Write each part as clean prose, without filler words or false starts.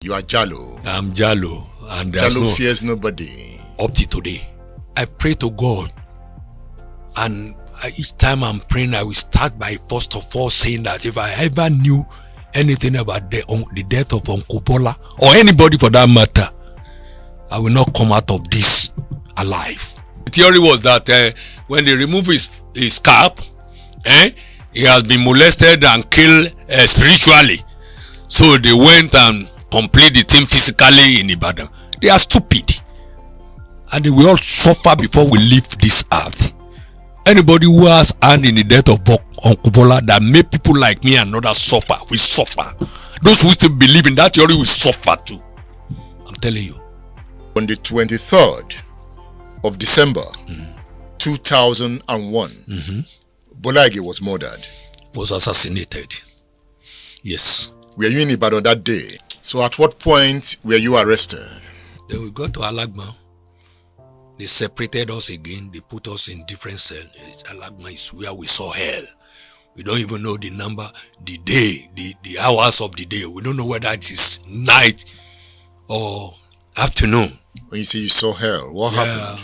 You are Jalo. I'm Jalo, and there's Jalo fears nobody. Up to today, I pray to God, and each time I'm praying, I will start by first of all saying that if I ever knew anything about the death of Uncle Bola, or anybody for that matter, I will not come out of this alive. The theory was that when they remove his cap, he has been molested and killed spiritually. So they went and complete the thing physically in Ibadan. They are stupid, and they will all suffer before we leave this earth. Anybody who has hand in the death of Uncle Bola that made people like me and others suffer, we suffer. Those who still believe in that theory will suffer too. I'm telling you. On the 23rd of December 2001, Bola Ige was murdered. Was assassinated. Yes. Were you in Ibadan that day? So at what point were you arrested? Then we got to Alagma. They separated us again. They put us in different cells. Alagma is where we saw hell. We don't even know the number, the day, the hours of the day. We don't know whether it is night or afternoon. When you say you saw hell, what happened?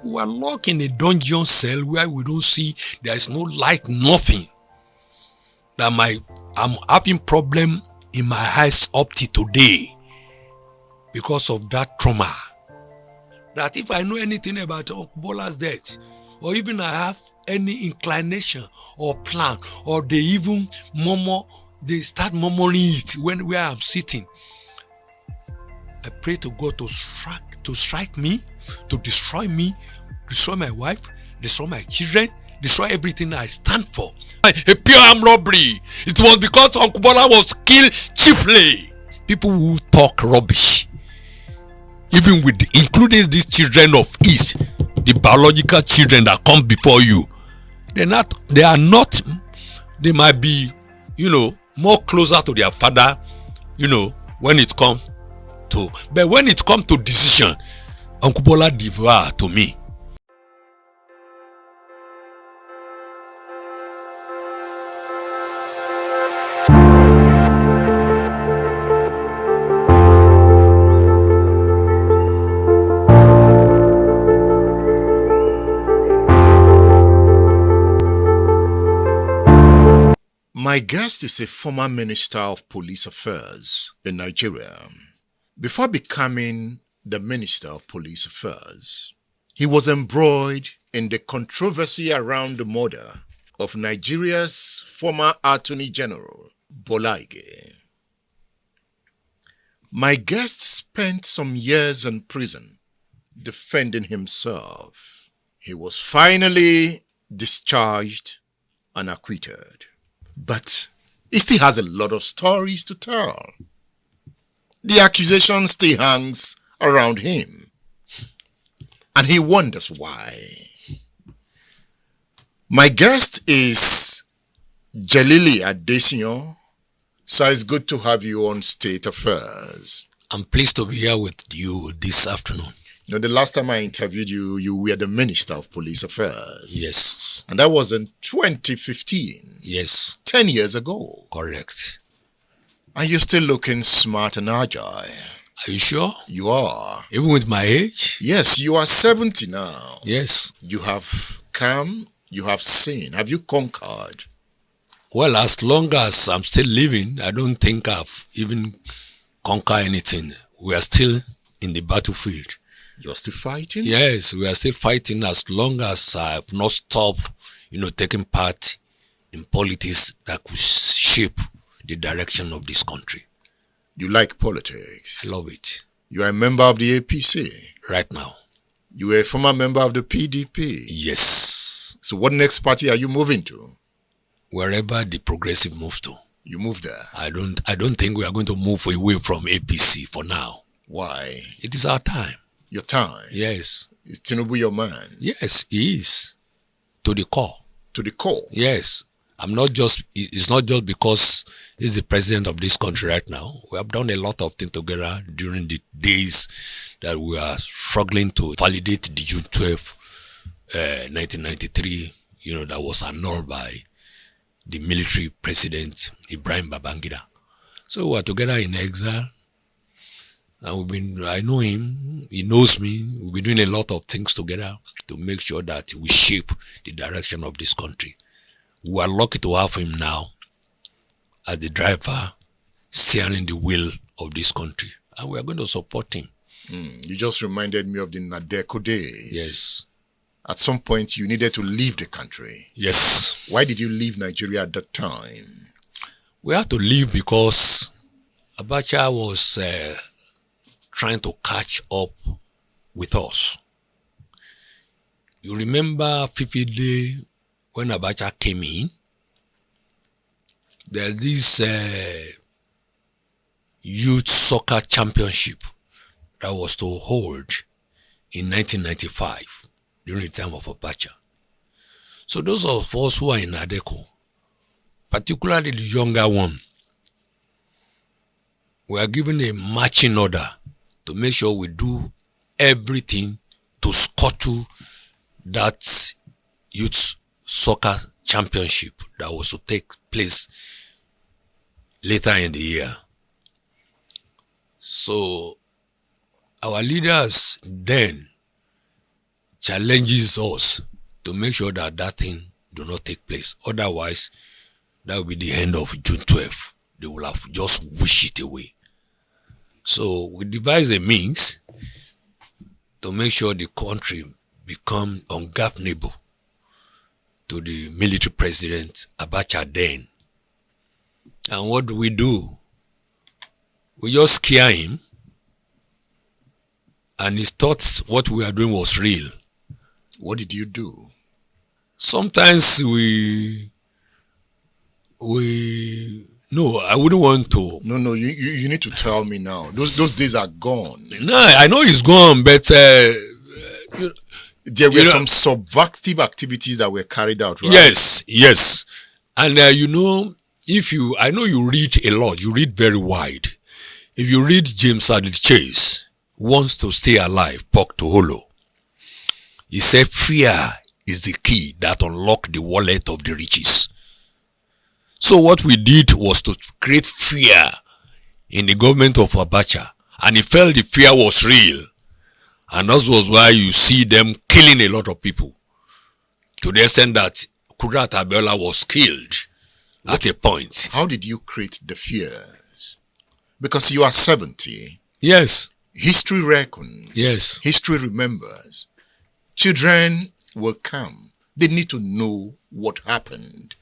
We were locked in a dungeon cell where we don't see, there is no light, nothing. That I'm having problem in my eyes up to today because of that trauma. That if I know anything about Uncle Bola's death, or even I have any inclination or plan, or they even start murmuring it where I'm sitting, I pray to God to strike me, to destroy me, destroy my wife, destroy my children, destroy everything I stand for. A pure armed robbery. It was because Uncle Bola was killed cheaply. People who talk rubbish, even including these children of East, the biological children that come before you, they might be, more closer to their father, when it comes to, but when it comes to decision, Uncle Bola devour to me. My guest is a former Minister of Police Affairs in Nigeria. Before becoming the Minister of Police Affairs, he was embroiled in the controversy around the murder of Nigeria's former Attorney General, Bola Ige. My guest spent some years in prison defending himself. He was finally discharged and acquitted. But he still has a lot of stories to tell. The accusation still hangs around him, and he wonders why. My guest is Jelili Adesiyan. So it's good to have you on State Affairs. I'm pleased to be here with you this afternoon. The last time I interviewed you, you were the Minister of Police Affairs. Yes. And that was in 2015. Yes. 10 years ago. Correct. And you're still looking smart and agile. Are you sure? You are. Even with my age? Yes, you are 70 now. Yes. You have come, you have seen. Have you conquered? Well, as long as I'm still living, I don't think I've even conquered anything. We are still in the battlefield. You're still fighting? Yes, we are still fighting as long as I have not stopped, taking part in politics that could shape the direction of this country. You like politics? I love it. You are a member of the APC? Right now. You are a former member of the PDP? Yes. So what next party are you moving to? Wherever the progressive moves to. You move there? I don't think we are going to move away from APC for now. Why? It is our time. Your time? Yes. Is Tinubu your man? Yes, he is. To the core. To the core? Yes. It's not just because he's the president of this country right now. We have done a lot of things together during the days that we are struggling to validate the June 12, 1993, that was annulled by the military president, Ibrahim Babangida. So we were together in exile. And I know him, he knows me. We've been doing a lot of things together to make sure that we shape the direction of this country. We are lucky to have him now as the driver steering the wheel of this country. And we are going to support him. You just reminded me of the Nadeco days. Yes. At some point, you needed to leave the country. Yes. Why did you leave Nigeria at that time? We had to leave because Abacha was trying to catch up with us. You remember vividly when Abacha came in, there's this youth soccer championship that was to hold in 1995 during the time of Abacha. So those of us who are in Adeco, particularly the younger one, we are given a marching order to make sure we do everything to scuttle that youth soccer championship that was to take place later in the year. So our leaders then challenges us to make sure that that thing do not take place. Otherwise, that will be the end of June 12th. They will have just wished it away. So we devised a means to make sure the country become ungovernable to the military president Abacha then. And what do? We just scare him, and he thought what we are doing was real. What did you do? Sometimes no, I wouldn't want to. No, you need to tell me now. Those days are gone. No, I know it's gone, but there were some subversive activities that were carried out, right? Yes. And I know you read a lot. You read very wide. If you read James Hadley Chase, Wants to Stay Alive, Pork to Hollow, he said fear is the key that unlocked the wallet of the riches. So what we did was to create fear in the government of Abacha, and he felt the fear was real. And that was why you see them killing a lot of people, to the extent that Kudirat Abiola was killed at a point. How did you create the fears? Because you are 70. Yes. History reckons. Yes. History remembers. Children will come. They need to know what happened.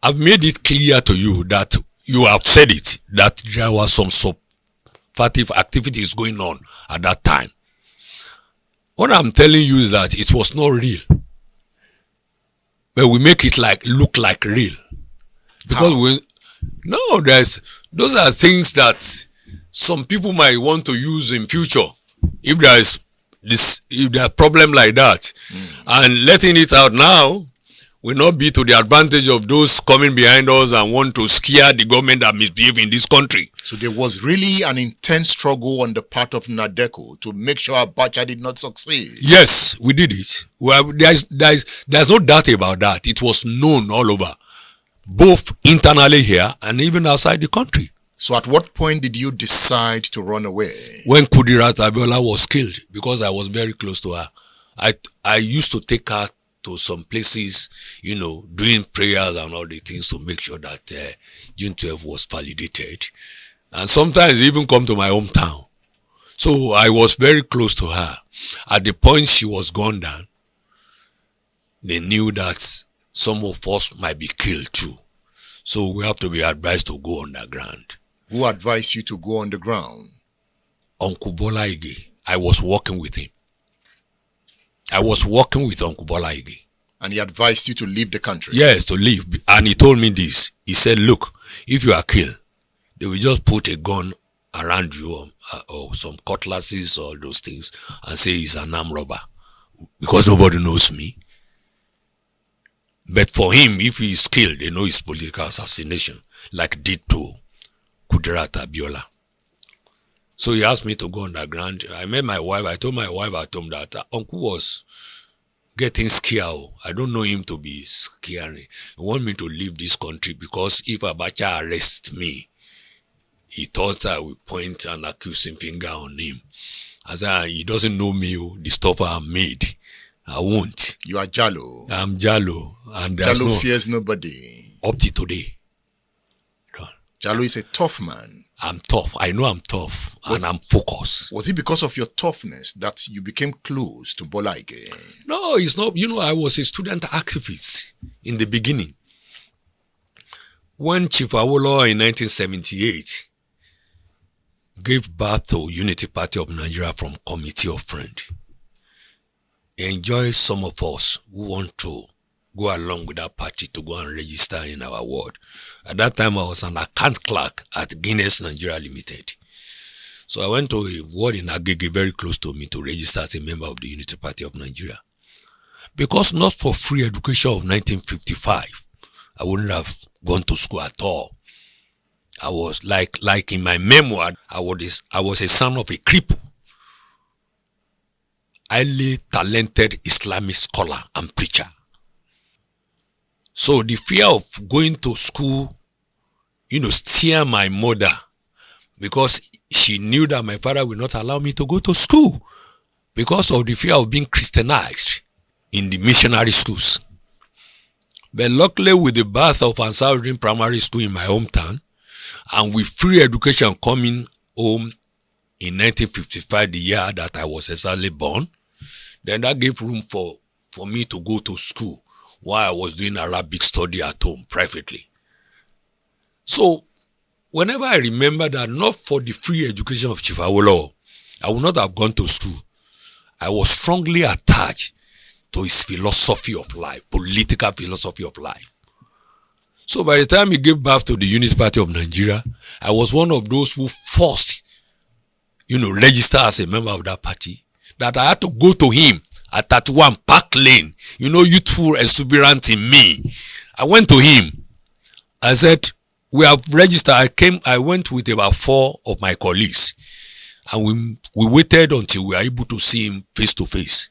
I've made it clear to you that you have said it, that there was some subversive activities going on at that time. What I'm telling you is that it was not real. But we make it look like real. Because those are things that some people might want to use in future if there's a problem like that. And letting it out now will not be to the advantage of those coming behind us and want to scare the government that misbehave in this country. So there was really an intense struggle on the part of Nadeco to make sure Abacha did not succeed. Yes, we did it. Well, there's no doubt about that. It was known all over, both internally here and even outside the country. So at what point did you decide to run away? When Kudirat Abiola was killed, because I was very close to her. I used to take her to some places, doing prayers and all the things to make sure that June 12 was validated. And sometimes even come to my hometown. So I was very close to her. At the point she was gone down, they knew that some of us might be killed too. So we have to be advised to go underground. Who advised you to go underground? Uncle Bola Ige. I was working with him. I was working with Uncle Bola Ige. And he advised you to leave the country? Yes, to leave. And he told me this. He said, look, if you are killed, they will just put a gun around you or some cutlasses or those things and say he's an armed robber. Because nobody knows me. But for him, if he's killed, they know it's political assassination, like did to Kudirat Abiola. So he asked me to go underground. I met my wife. I told my wife at home that Uncle was getting scared. I don't know him to be scary. He want me to leave this country because if Abacha arrests me, he thought I would point an accusing finger on him. I said, he doesn't know me, the stuff I made. I won't. You are Jalo. I'm Jalo. And there's Jalo fears nobody. Up to today. Jalo is a tough man. I'm tough. I know I'm tough. And I'm focused. Was it because of your toughness that you became close to Bola Ige? No, it's not. I was a student activist in the beginning. When Chief Bola in 1978 gave birth to Unity Party of Nigeria from Committee of Friends, he enjoyed some of us who want to go along with that party to go and register in our ward. At that time, I was an account clerk at Guinness Nigeria Limited. So I went to a ward in Agege very close to me to register as a member of the Unity Party of Nigeria. Because not for free education of 1955, I wouldn't have gone to school at all. I was like in my memoir, I was a son of a cripple, highly talented Islamic scholar and preacher. So the fear of going to school, steer my mother, because she knew that my father would not allow me to go to school because of the fear of being Christianized in the missionary schools. But luckily, with the birth of Ansarudin Primary School in my hometown, and with free education coming home in 1955, the year that I was exactly born, then that gave room for me to go to school while I was doing Arabic study at home privately. So, whenever I remember that not for the free education of Chief Bola, I would not have gone to school. I was strongly attached to his philosophy of life, political philosophy of life. So by the time he gave birth to the Unity Party of Nigeria, I was one of those who forced, register as a member of that party, that I had to go to him at 31 Park Lane, youthful exuberant in me. I went to him. I said, we have registered. I went with about 4 of my colleagues, and we waited until we were able to see him face to face.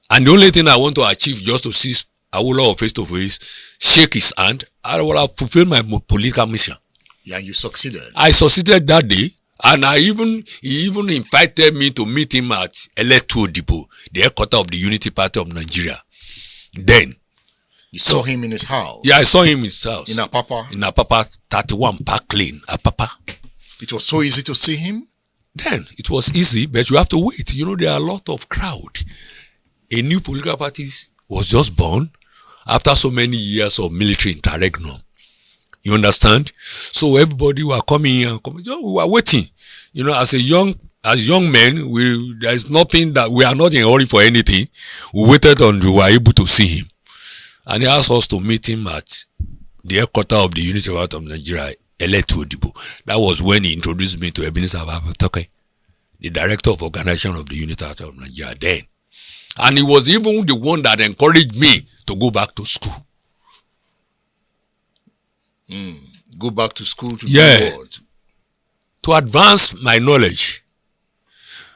And the only thing I want to achieve just to see Awolowo face to face, shake his hand, I will have fulfilled my political mission. Yeah, you succeeded. I succeeded that day, and he even invited me to meet him at Electoral Depot, the headquarters of the Unity Party of Nigeria. Then you saw him in his house. Yeah, I saw him in his house. In Apapa. In Apapa, 31 Park Lane, Apapa. It was so easy to see him. Then it was easy, but you have to wait. There are a lot of crowd. A new political party was just born after so many years of military interregnum. You understand? So everybody were coming and coming. We were waiting. As young men, there is nothing that we are not in a hurry for anything. We waited until we were able to see him, and he asked us to meet him at the headquarters of the Unity Party of Nigeria, Electoral Depot. That was when he introduced me to Ebenezer Abatoke, the director of organization of the Unity Party of Nigeria then. And he was even the one that encouraged me to go back to school. Go back to school to do what? To advance my knowledge.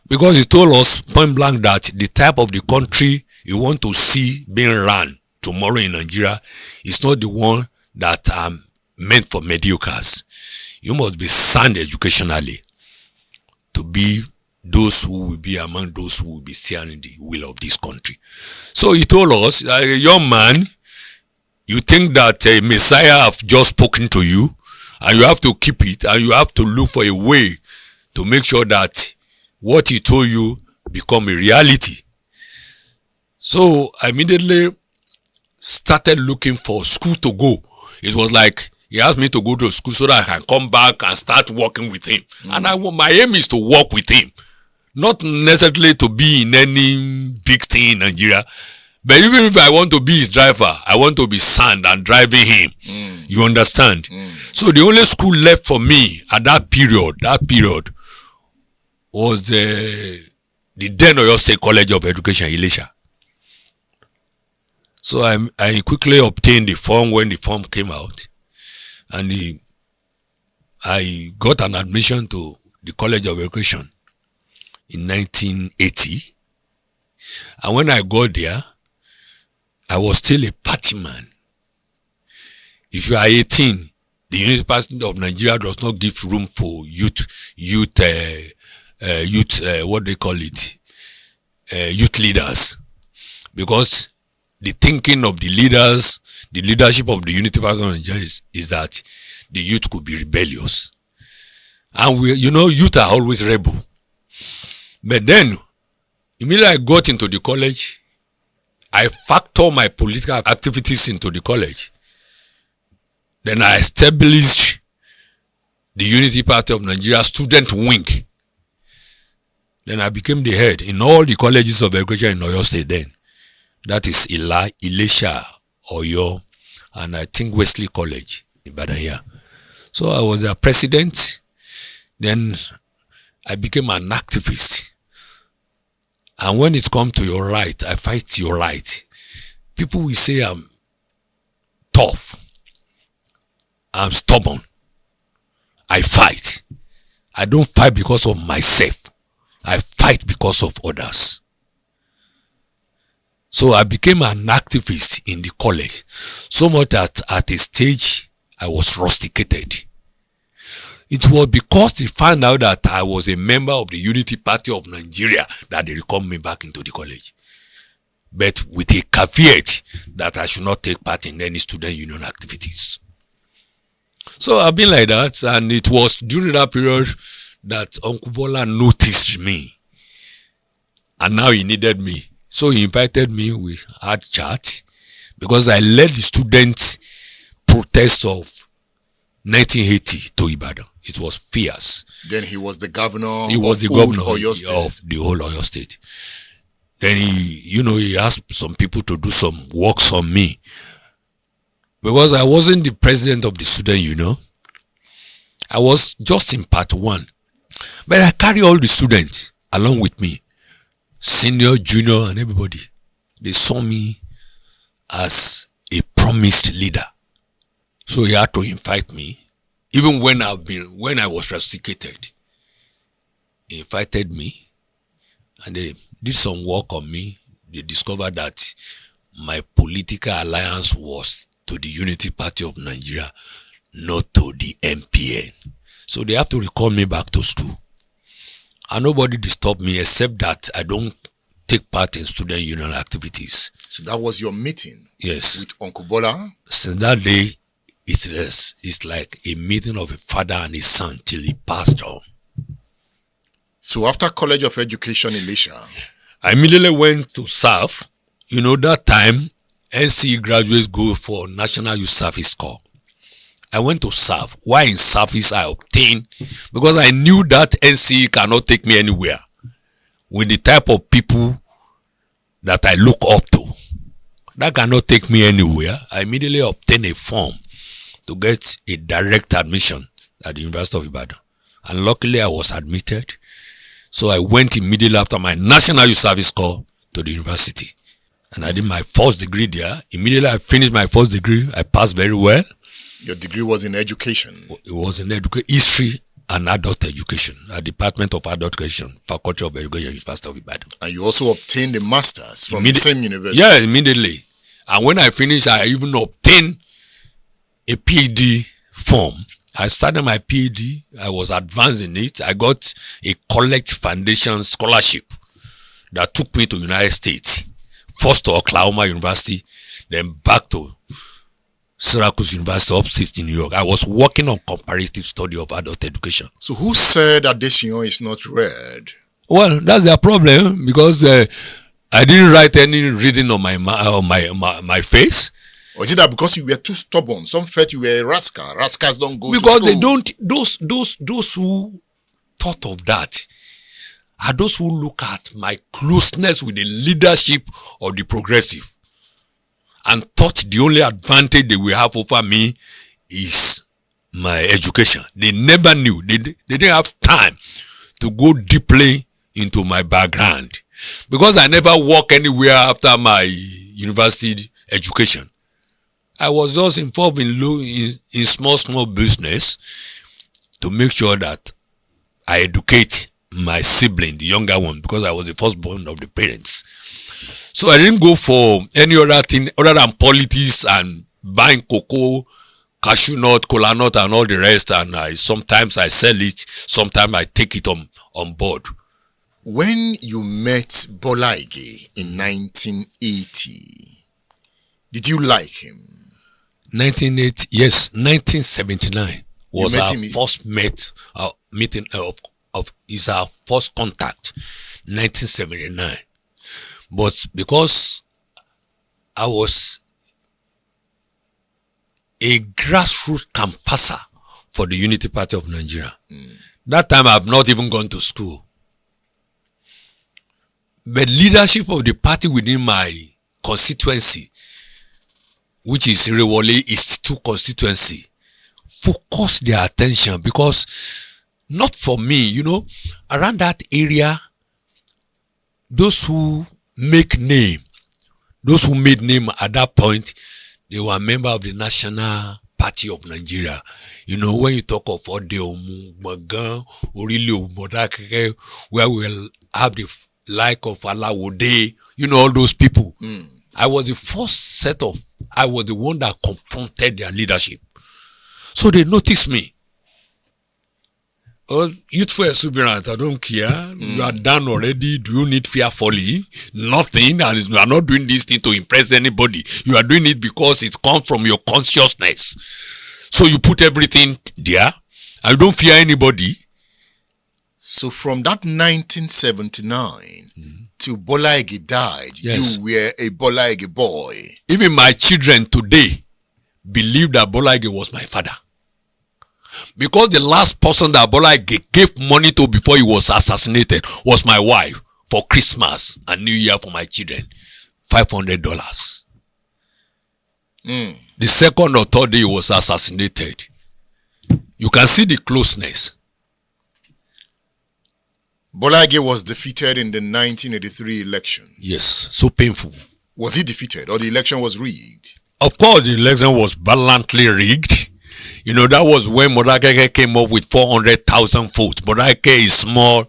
Because he told us point blank that the type of the country you want to see being run tomorrow in Nigeria is not the one that are meant for mediocres. You must be sound educationally to be those who will be among those who will be steering the wheel of this country. So he told us, a young man, you think that a Messiah have just spoken to you, and you have to keep it, and you have to look for a way to make sure that what he told you become a reality. So I immediately started looking for school to go. It was like he asked me to go to school so that I can come back and start working with him. And my aim is to work with him. Not necessarily to be in any big thing in Nigeria. But even if I want to be his driver, I want to be sound and driving him. You understand? So the only school left for me at that period was the then Oyo State College of Education, Ilesha. So I quickly obtained the form when the form came out. And I got an admission to the College of Education in 1980. And when I got there, I was still a party man. If you are 18, the University of Nigeria does not give room for youth leaders, because the thinking of the leadership of the University of Nigeria is that the youth could be rebellious, and youth are always rebel. But then, immediately I got into the college, I factor my political activities into the college. Then I established the Unity Party of Nigeria student wing. Then I became the head in all the colleges of education in Oyo State then. That is Ilesha, Oyo, and I think Wesley College in Ibadan here. So I was their president. Then I became an activist. And when it comes to your right, I fight your right. People will say I'm tough. I'm stubborn. I fight. I don't fight because of myself. I fight because of others. So I became an activist in the college. So much that at a stage I was rusticated. It was because they found out that I was a member of the Unity Party of Nigeria that they recalled me back into the college. But with a caveat that I should not take part in any student union activities. So I've been like that, and it was during that period that Uncle Bola noticed me. And now he needed me. So he invited me, we had chat, because I led the student protest of 1980 to Ibadan. It was fierce. Then he was the governor. He was the governor of the whole Oyo State. Then he asked some people to do some works on me. Because I wasn't the president of the student union. I was just in part 1. But I carry all the students along with me. Senior, junior, and everybody. They saw me as a promised leader. So he had to invite me. Even when I was rusticated, he invited me, and they did some work on me. They discovered that my political alliance was to the Unity Party of Nigeria, not to the MPN. So they have to recall me back to school. And nobody disturbed me except that I don't take part in student union activities. So that was your meeting? Yes. With Uncle Bola? Since that day, it's like a meeting of a father and his son till he passed on. So after College of Education in Elisha, I immediately went to serve. That time, NCE graduates go for National Youth Service Corps. I went to serve. While in service, I obtained, because I knew that NCE cannot take me anywhere with the type of people that I look up to. That cannot take me anywhere. I immediately obtained a form to get a direct admission at the University of Ibadan. And luckily, I was admitted. So I went immediately after my National Youth Service Corps to the university. And I did my first degree there. Immediately I finished my first degree. I passed very well. Your degree was in education? It was in history and adult education at Department of Adult Education, Faculty of Education, University of Ibadan. And you also obtained a master's from the same university? Yeah, immediately. And when I finished, I even obtained a PhD form. I started my PhD. I was advanced in it. I got a College Foundation scholarship that took me to United States. First to Oklahoma University, then back to Syracuse University, upstate in New York. I was working on comparative study of adult education. So who said Adesiyan is not read? Well, that's their problem, because I didn't write any reading on my face. Or is it that because you were too stubborn? Some felt you were a rascal. Rascals don't go because to school. They don't. Those who thought of that are those who look at my closeness with the leadership of the progressive and thought the only advantage they will have over me is my education. They never knew. They didn't have time to go deeply into my background, because I never worked anywhere after my university education. I was just involved in small business to make sure that I educate my sibling, the younger one, because I was the firstborn of the parents. So I didn't go for any other thing other than politics and buying cocoa, cashew nut, cola nut, and all the rest. And sometimes I sell it, sometimes I take it on board. When you met Bola Ige in 1980, did you like him? 1980, yes, 1979 was our first meeting of is our first contact. 1979, but because I was a grassroots canvasser for the Unity Party of Nigeria. That time I've not even gone to school. But leadership of the party within my constituency, which is Irewole East 2 constituency, focused their attention because not for me, around that area, those who made name at that point, they were a member of the National Party of Nigeria. When you talk of Odeomu, Magan, Orile Modakeke, where we'll have the like of Alawode, all those people. I was the one that confronted their leadership. So they noticed me. Youthful exuberant, I don't care. You are done already. Do you need fear folly? Nothing. And you are not doing this thing to impress anybody. You are doing it because it comes from your consciousness. So you put everything there. And you don't fear anybody. So from that 1979 till Bola Ige died, yes, you were a Bola Ige boy. Even my children today believe that Bola Ige was my father. Because the last person that Bola Ige gave money to before he was assassinated was my wife for Christmas and New Year for my children. $500. The second or third day he was assassinated. You can see the closeness. Bola Ige was defeated in the 1983 election. Yes, so painful. Was he defeated or the election was rigged? Of course, the election was blatantly rigged. That was when Modakeke came up with 400,000 votes. Modakeke is a small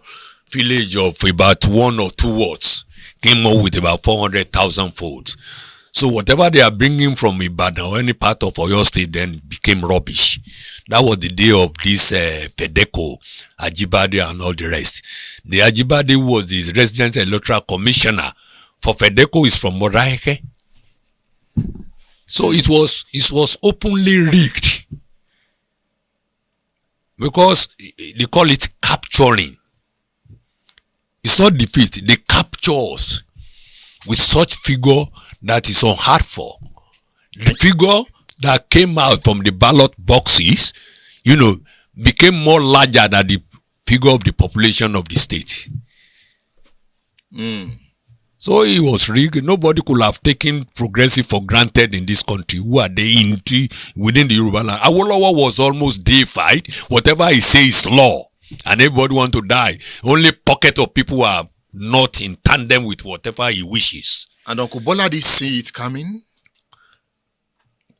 village of about 1 or 2 wards. Came up with about 400,000 votes. So whatever they are bringing from Ibadan or any part of Oyo State then became rubbish. That was the day of this Fedeco, Ajibade and all the rest. The Ajibade was the resident electoral commissioner for Fedeco is from Modakeke. So it was openly rigged. Because they call it capturing. It's not defeat. They capture us with such figure that is unheard for. The figure that came out from the ballot boxes, became more larger than the figure of the population of the state. So it was rigged. Nobody could have taken progressive for granted in this country. Who are they within the Yoruba land? Awolowo was almost deified. Whatever he says is law. And everybody want to die. Only pocket of people are not in tandem with whatever he wishes. And Uncle Bola did see it coming?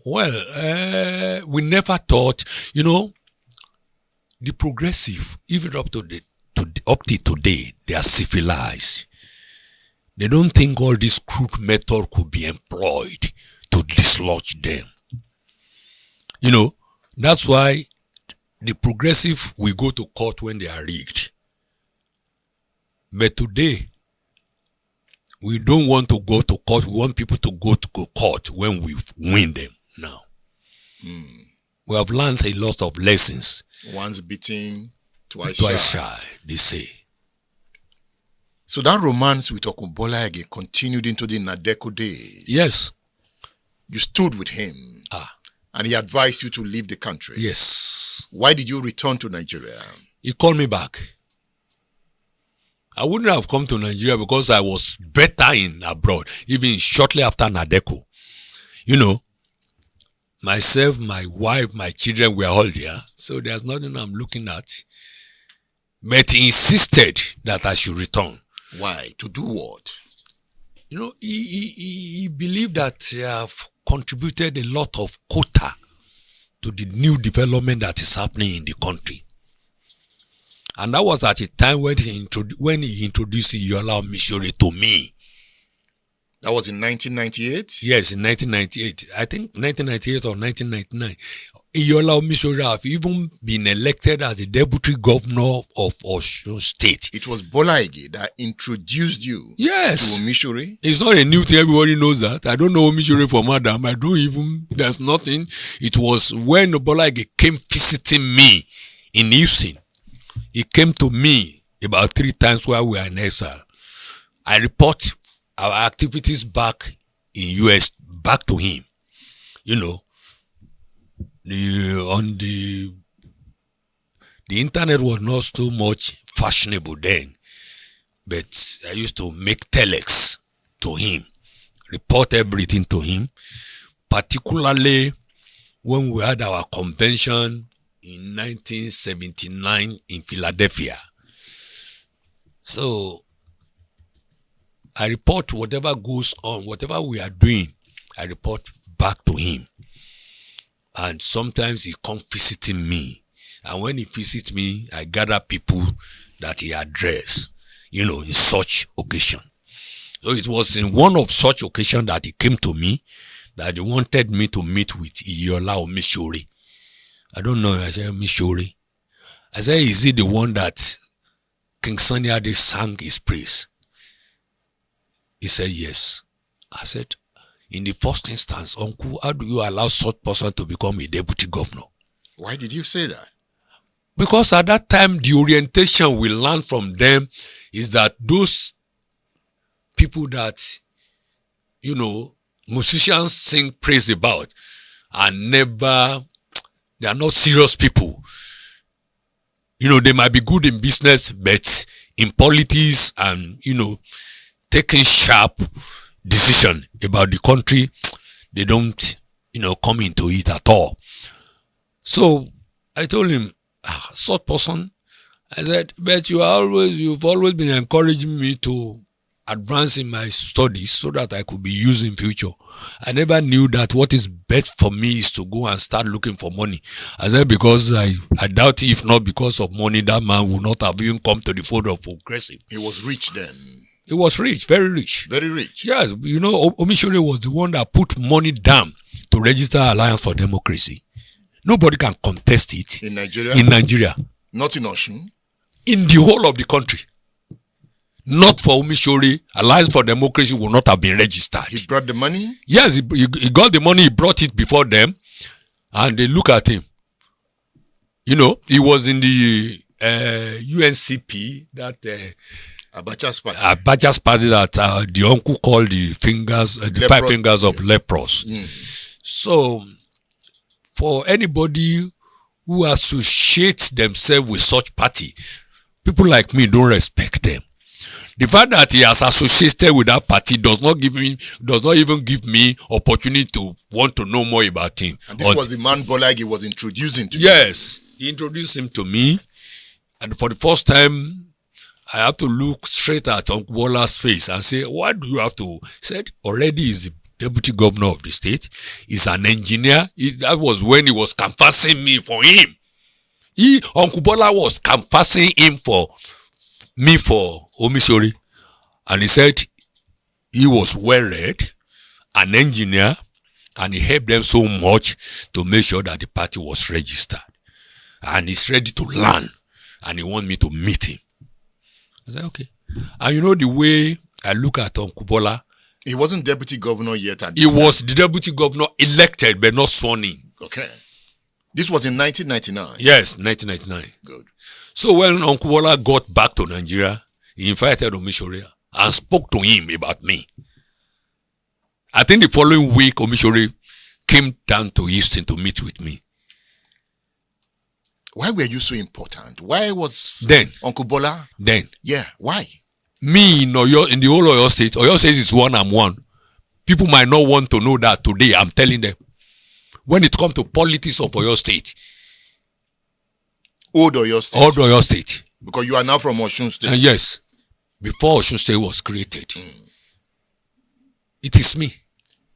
Well, we never thought, the progressive, even up to today, they are civilized. They don't think all this crude method could be employed to dislodge them. That's why the progressive will go to court when they are rigged. But today, we don't want to go to court. We want people to go to court when we win them now. We have learned a lot of lessons. Once beaten, twice shy, they say. So that romance with Uncle Bola Ige continued into the Nadeko days. Yes. You stood with him. And he advised you to leave the country. Yes. Why did you return to Nigeria? He called me back. I wouldn't have come to Nigeria because I was better in abroad, even shortly after Nadeko. Myself, my wife, my children were all there. So there's nothing I'm looking at. But he insisted that I should return. Why? To do what? He believed that I have contributed a lot of quota to the new development that is happening in the country. And that was at a time when he introduced Yola Mishore to me. That was in 1998? Yes, in 1998. I think 1998 or 1999. Iyola Omisore have even been elected as the deputy governor of Osun State. It was Bola Ige that introduced you Yes. to Omisore? It's not a new thing. Everybody knows that. I don't know Omisore from Adam. I don't even, there's nothing. It was when Bola Ige came visiting me in Houston. He came to me about 3 times while we were in exile. I report our activities back in US back to him. You know, the internet was not so much fashionable then, but I used to make telex to him, report everything to him, particularly when we had our convention in 1979 in Philadelphia. So I report whatever goes on, whatever we are doing, I report back to him. And sometimes he comes visiting me. And when he visits me, I gather people that he address, you know, in such occasion. So it was in one of such occasions that he came to me, that he wanted me to meet with Iyola Omisore. I don't know. I said, Omisore. I said, is he the one that King Sunny Ade sang his praise? He said, yes. I said, in the first instance, Uncle, how do you allow such person to become a deputy governor? Why did you say that? Because at that time, the orientation we learned from them is that those people that, you know, musicians sing praise about are never, they are not serious people. You know, they might be good in business, but in politics and, you know, taking sharp decision about the country, they don't, you know, come into it at all. So I told him, such person, I said, but you've always been encouraging me to advance in my studies so that I could be used in future. I never knew that what is best for me is to go and start looking for money. I said, because I doubt if not because of money, that man would not have even come to the fold of progressive. He was rich then. He was rich, very rich. Very rich. Yes, you know, Omisore was the one that put money down to register Alliance for Democracy. Nobody can contest it. In Nigeria? In Nigeria. Not in Osun? In the whole of the country. Not for Omisore, Alliance for Democracy will not have been registered. He brought the money? Yes, he got the money, he brought it before them, and they look at him. You know, he was in the UNCP, that Abacha's party. Abacha's party that the uncle called the fingers, the 5 fingers of leprous. So, for anybody who associates themselves with such party, people like me don't respect them. The fact that he has associated with that party does not even give me opportunity to want to know more about him. And this was the man Bola Ige was introducing to you. Yes, he introduced him to me, and for the first time, I have to look straight at Uncle Bola's face and say, why do you have to? He said, already he's the deputy governor of the state. He's an engineer. That was when he was canvassing me for him. Uncle Bola was canvassing him for me for Omisore. And he said he was well read, an engineer, and he helped them so much to make sure that the party was registered. And he's ready to learn. And he wants me to meet him. I said, okay. And you know the way I look at Uncle Bola, he wasn't deputy governor yet. He was the deputy governor elected but not sworn in. Okay. This was in 1999? Yes, 1999. Good. So when Uncle Bola got back to Nigeria, he invited Omisore and spoke to him about me. I think the following week, Omisore came down to Houston to meet with me. Why were you so important? Why was then Uncle Bola? Then. Yeah, why? Me in the whole Oyo State is one I'm one. People might not want to know that today. I'm telling them. When it comes to politics of Oyo State. Old Oyo State? Old Oyo State. Because you are now from Osun State? Yes. Before Osun State was created. It is me.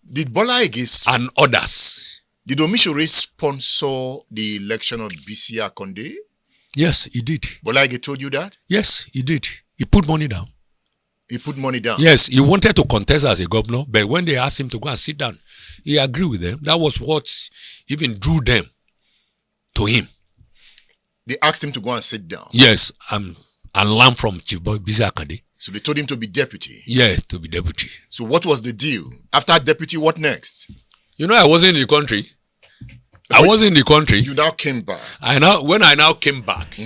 Did Bola Ige and others. Did Omisore sponsor the election of BC Akonde? Yes, he did. Bola Ige told you that? Yes, he did. He put money down. He put money down. Yes, he wanted to contest as a governor, but when they asked him to go and sit down, he agreed with them. That was what even drew them to him. They asked him to go and sit down. Yes, and learn from Chief Bola Ige. So they told him to be deputy. Yeah, to be deputy. So what was the deal? After deputy, what next? You know, I wasn't in the country. I wasn't in the country. You now came back. When I now came back,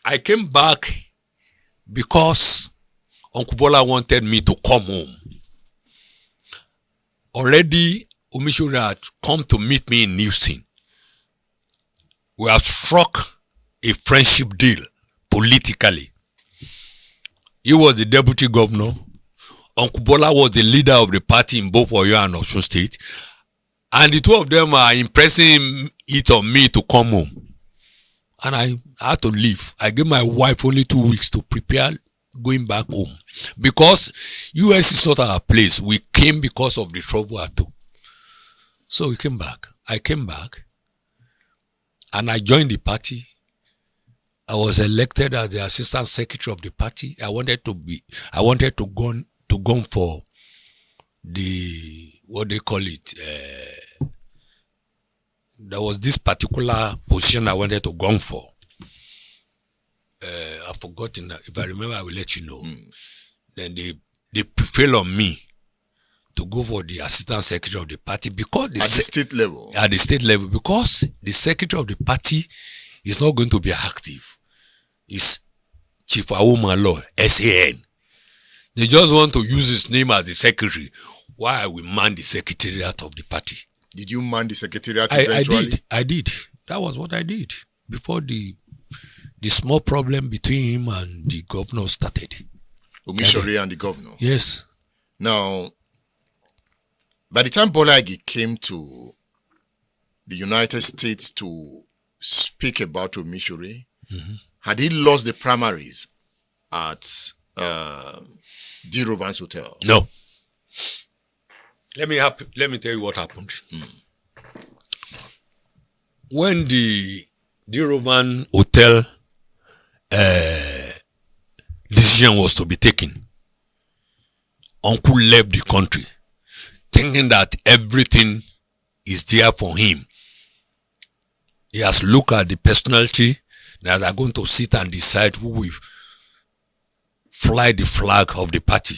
I came back because Uncle Bola wanted me to come home. Already, Omishore had come to meet me in Houston. We have struck a friendship deal politically. He was the deputy governor. Uncle Bola was the leader of the party in both Oyo and Osun State. And the two of them are impressing it on me to come home. And I had to leave. I gave my wife only 2 weeks to prepare going back home. Because US is not our place. We came because of the trouble at home. So we came back. I came back. And I joined the party. I was elected as the assistant secretary of the party. I wanted to go for the, what they call it, there was this particular position I wanted to go for. I've forgotten. If I remember, I will let you know. Then they prevailed on me to go for the assistant secretary of the party because at the state level. At the state level, because the secretary of the party is not going to be active. It's Chief Awomalo, SAN. They just want to use his name as the secretary. Why I will man the secretariat of the party. Did you man the secretariat eventually? I did. That was what I did before the small problem between him and the governor started. Omishore and the governor. Yes. Now, by the time Bola Ige came to the United States to speak about Omishore, had he lost the primaries at D. Rovan's Hotel? No. Let me tell you what happened. When the D. Rovan Hotel decision was to be taken, Uncle left the country thinking that everything is there for him. He has looked at the personality that are going to sit and decide who will fly the flag of the party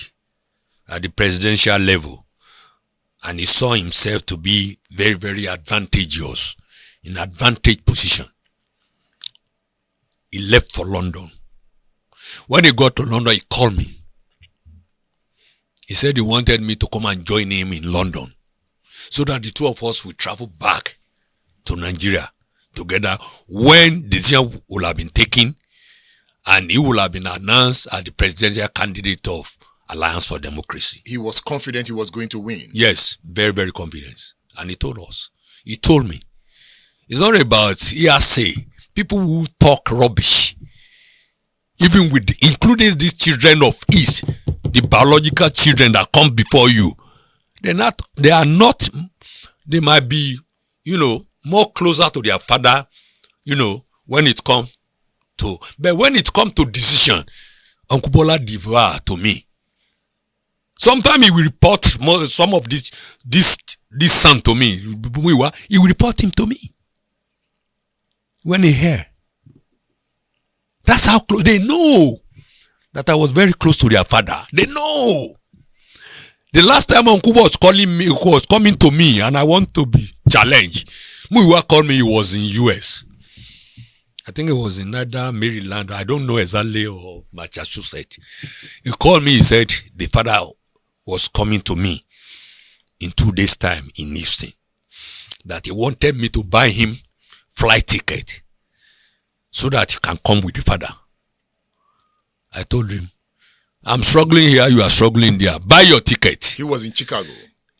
at the presidential level. And he saw himself to be very, very advantageous, in advantage position. He left for London. When he got to London, he called me. He said he wanted me to come and join him in London so that the two of us will travel back to Nigeria together when the decision will have been taken and he will have been announced as the presidential candidate of Alliance for Democracy. He was confident he was going to win. Yes, very, very confident. And he told us. He told me. It's not about hearsay. People who talk rubbish. Even with, including these children of East, the biological children that come before you. They might be, more closer to their father, when it comes to, but when it comes to decision, Uncle Bola devour to me. Sometimes he will report some of this son to me. He will report him to me. When he hear. That's how close. They know that I was very close to their father. They know. The last time Uncle was coming to me and I want to be challenged. Muiwa called me, he was in US. I think it was in either Maryland, I don't know exactly, or Massachusetts. He called me, he said the father was coming to me in 2 days' time in Houston. That he wanted me to buy him flight ticket so that he can come with the father. I told him, I'm struggling here, you are struggling there. Buy your ticket. He was in Chicago.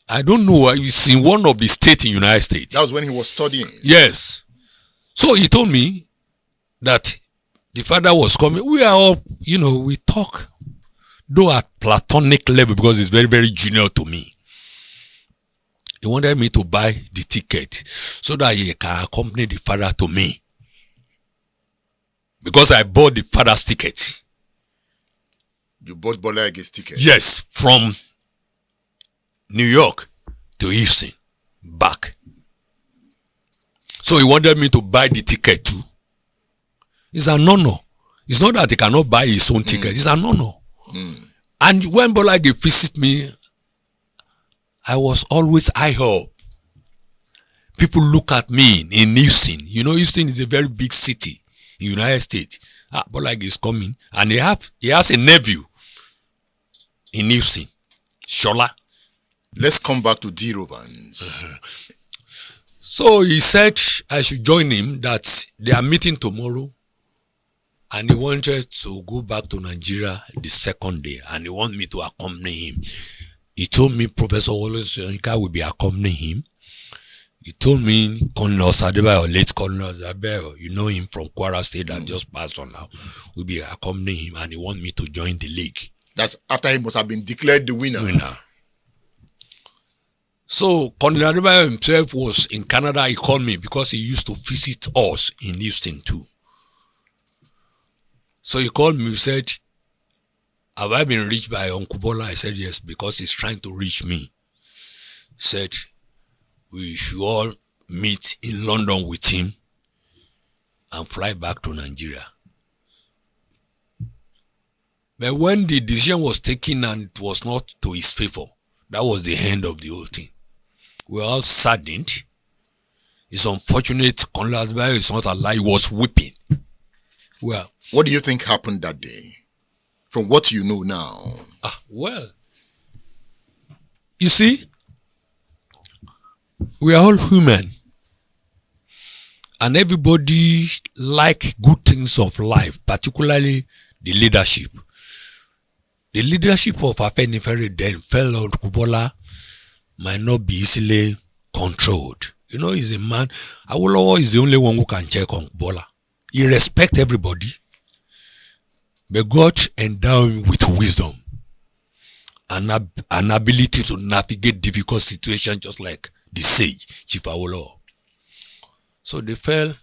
I don't know, he's in one of the states in the United States. That was when he was studying. Yes. So he told me that the father was coming. We are all, we talk, though at platonic level because it's very, very junior to me. He wanted me to buy the ticket so that he can accompany the father to me. Because I bought the father's ticket. You bought Bola Ige's ticket? Yes, from New York to Houston, back. So he wanted me to buy the ticket too. It's a no-no. It's not that he cannot buy his own ticket. It's a no-no. And when Bola Ige visited me, I was always high up. People look at me in Houston. You know, Houston is a very big city in the United States. Bola Ige is coming. And he has a nephew in Houston, Shola. Let's come back to D. Robans. So he said I should join him, that they are meeting tomorrow. And he wanted to go back to Nigeria the second day. And he wanted me to accompany him. He told me Professor Wole Soyinka will be accompanying him. He told me Colonel Osadebayo, late Colonel Osadebayo, you know him from Kwara State that just passed on now, will be accompanying him, and he want me to join the league. That's after he must have been declared the winner. So Colonel Osadebayo himself was in Canada. He called me because he used to visit us in Houston too. So he called me, he said, have I been reached by Uncle Bola? I said yes, because he's trying to reach me. He said, we should all meet in London with him and fly back to Nigeria. But when the decision was taken and it was not to his favor, that was the end of the whole thing. We were all saddened. It's unfortunate Colonel Osadebayo is not alive. He was weeping. Well, what do you think happened that day? From what you know now. Well, you see, we are all human. And everybody like good things of life, particularly the leadership. The leadership of Afenifere then felt on Kubola might not be easily controlled. You know, he's a man. Awolowo is the only one who can check on Kubola. He respects everybody. But God endow him with wisdom and an ability to navigate difficult situations, just like the sage, Chief Awolowo. So they fell.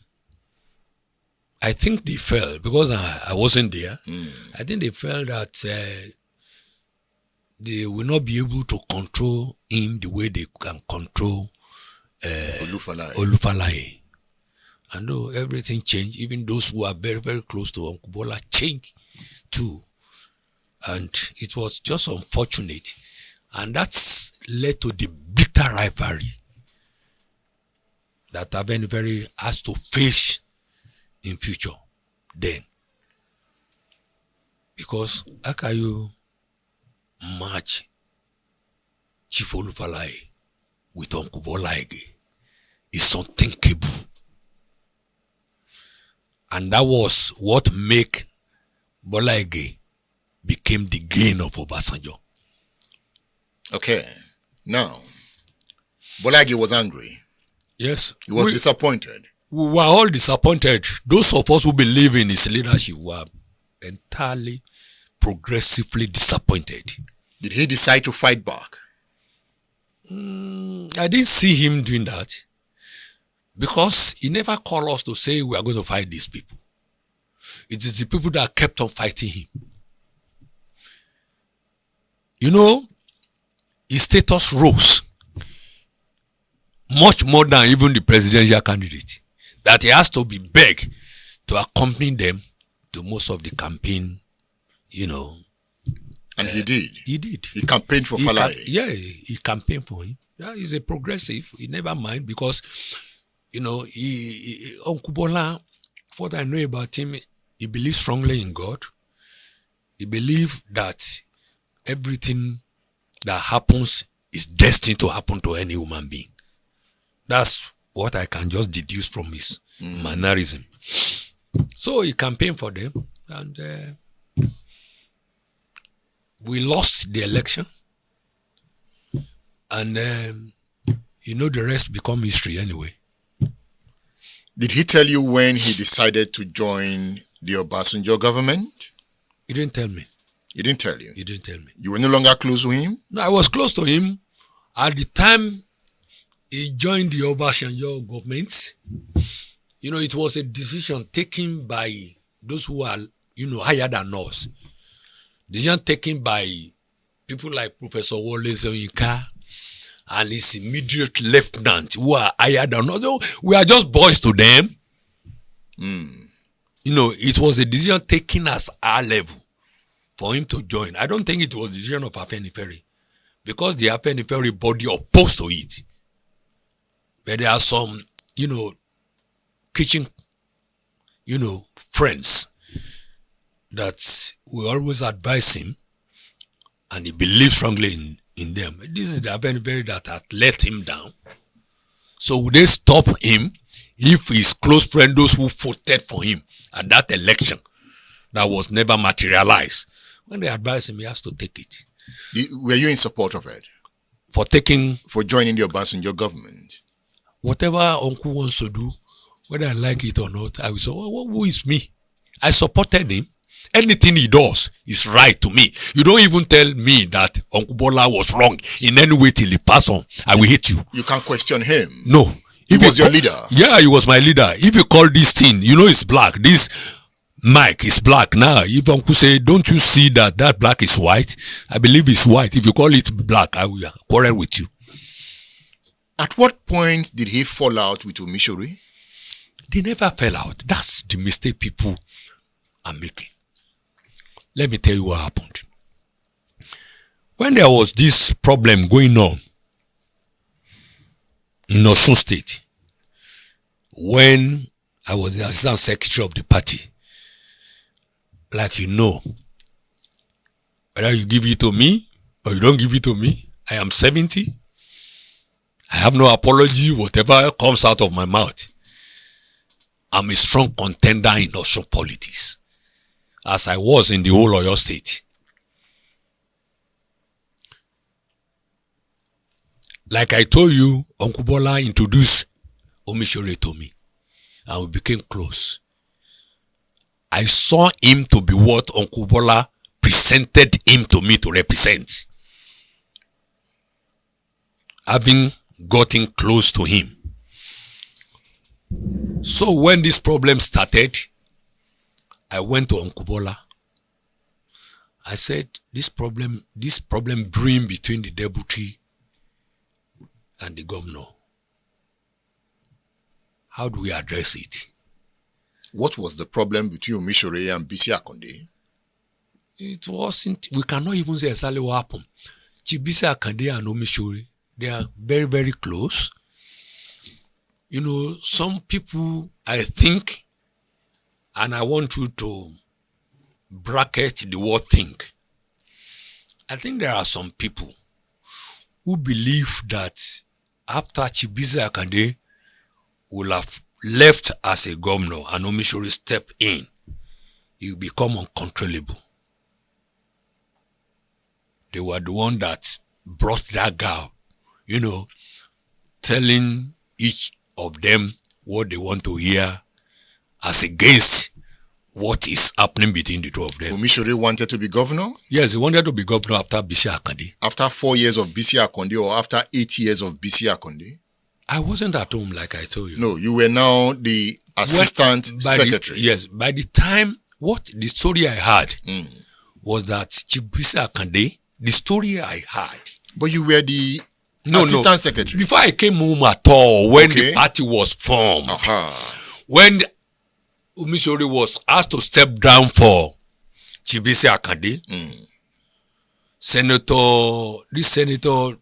I think they fell because I wasn't there. I think they felt that they will not be able to control him the way they can control Olufalaye. And though everything changed, even those who are very, very close to Uncle Bola changed too. And it was just unfortunate. And that's led to the bitter rivalry that Afenifere has to face in future then. Because how can you match Chief Olufalaye with Uncle Bola Ige? It's unthinkable. And that was what made Bola Ige became the gain of Obasanjo. Okay. Now, Bola Ige was angry. Yes. He was disappointed. We were all disappointed. Those of us who believe in his leadership were entirely, progressively disappointed. Did he decide to fight back? I didn't see him doing that. Because he never called us to say we are going to fight these people. It is the people that kept on fighting him. You know, his status rose much more than even the presidential candidate. That he has to be begged to accompany them to most of the campaign, you know. And he did. He did. He campaigned for Falaye. He campaigned for him. Yeah, he's a progressive. He never mind because, you know, Uncle Bola, what I know about him, he believes strongly in God. He believes that everything that happens is destined to happen to any human being. That's what I can just deduce from his mannerism. So he campaigned for them, and we lost the election. And you know, the rest become history anyway. Did he tell you when he decided to join the Obasanjo government? He didn't tell me. He didn't tell you? He didn't tell me. You were no longer close to him? No, I was close to him. At the time he joined the Obasanjo government, you know, it was a decision taken by those who are, you know, higher than us. decision taken by people like Professor Wole Soyinka and his immediate lieutenant who are higher than us. We are just boys to them. You know, it was a decision taken as our level for him to join. I don't think it was the decision of Afenifere because the Afenifere body opposed to it. But there are some, you know, kitchen, you know, friends that we always advise him and he believes strongly in them. This is the Afenifere that had let him down. So would they stop him if his close friend, those who voted for him at that election that was never materialized, when they advise him, he has to take it. Were you in support of it? For joining the Obasanjo government? Whatever Uncle wants to do, whether I like it or not, I will say, who is me? I supported him. Anything he does is right to me. You don't even tell me that Uncle Bola was wrong in any way till he pass on. I will hate you. You can't question him. No. He was your leader. Yeah, he was my leader. If you call this thing, you know it's black. This mic is black. Now, if Uncle say, don't you see that black is white? I believe it's white. If you call it black, I will quarrel with you. At what point did he fall out with Omishore? They never fell out. That's the mistake people are making. Let me tell you what happened. When there was this problem going on in Osun State, when I was the assistant secretary of the party, like you know, whether you give it to me or you don't give it to me, I am 70. I have no apology, whatever comes out of my mouth. I'm a strong contender in Osun politics, as I was in the whole Oyo State. Like I told you, Uncle Bola introduced Omishore to me, and we became close. I saw him to be what Uncle Bola presented him to me to represent. Having gotten close to him. So when this problem started, I went to Uncle Bola. I said, this problem brewing between the deputy and the governor. How do we address it? What was the problem between Omishore and Bisi Akande? It wasn't, we cannot even say exactly what happened. Chief Bisi Akande and Omishore, they are very, very close. You know, some people, I think, and I want you to bracket the word think. I think there are some people who believe that after Chief Bisi Akande will have left as a governor and Omishore step in, he will become uncontrollable. They were the one that brought that girl, you know, telling each of them what they want to hear as against what is happening between the two of them. Omishore wanted to be governor? Yes, he wanted to be governor after Bisi Akande. After 4 years of Bisi Akande or after 8 years of Bisi Akande? I wasn't at home like I told you. No, you were now the assistant secretary. Yes, by the time, what the story I had was that Chief Bisi Akande, the story I had. But you were the assistant secretary. Before I came home at all, when the party was formed, when Omishore was asked to step down for Chief Bisi Akande, this senator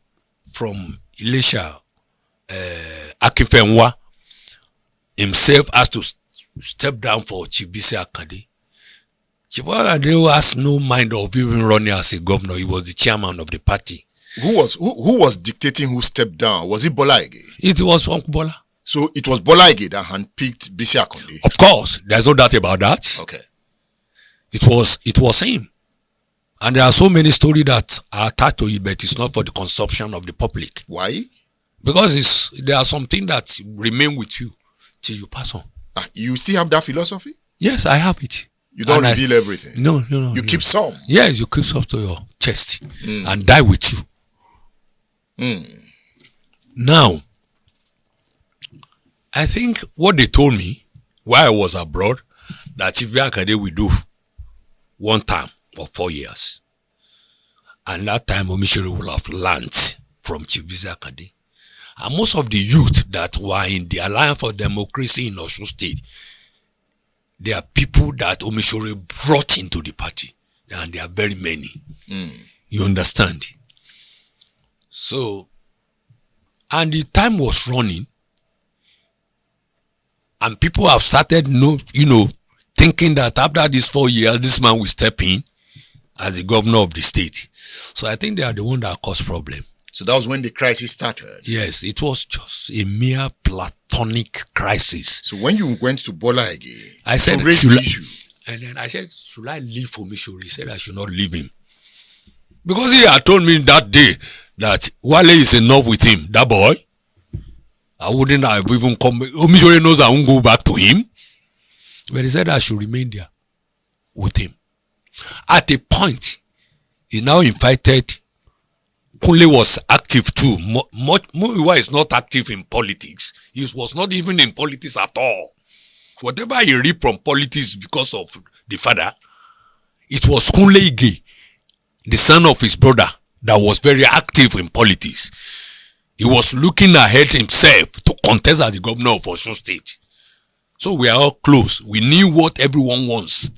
from Ilesha, Akinfenwa, himself has to step down for Chief Bisi Akande. Chief Bola Ige has no mind of even running as a governor. He was the chairman of the party. Who was dictating who stepped down? Was it Bola Ige? It was Uncle Bola. So it was Bola Ige that handpicked Bisi Akande? Of course, there's no doubt about that. Okay. It was him. And there are so many stories that are attached to it, but it's not for the consumption of the public. Why? Because there are some things that remain with you till you pass on. You still have that philosophy? Yes, I have it. You don't reveal everything? No. You keep some? Yes, you keep some to your chest and die with you. Now, I think what they told me while I was abroad, that Chief Bola Ige will do one term for 4 years. And that time, Omisore will have learned from Chief Bola Ige. And most of the youth that were in the Alliance for Democracy in Osun State, they are people that Omisore brought into the party. And there are very many. You understand? So, and the time was running. And people have started, thinking that after these 4 years, this man will step in as the governor of the state. So I think they are the one that caused problem. So that was when the crisis started? Yes, it was just a mere platonic crisis. So when you went to Bola Ige, I said, raised the issue. And then I said, should I leave Omisore? He said I should not leave him. Because he had told me that day that Wale is enough with him, that boy. I wouldn't have even come. Omisore knows I won't go back to him. But he said I should remain there with him. At a point, he now invited. Kunle was active too. Muiwa is not active in politics. He was not even in politics at all. Whatever he read from politics because of the father, it was Kunle Ige, the son of his brother, that was very active in politics. He was looking ahead himself to contest as the governor of Osun State. So we are all close. We knew what everyone wants.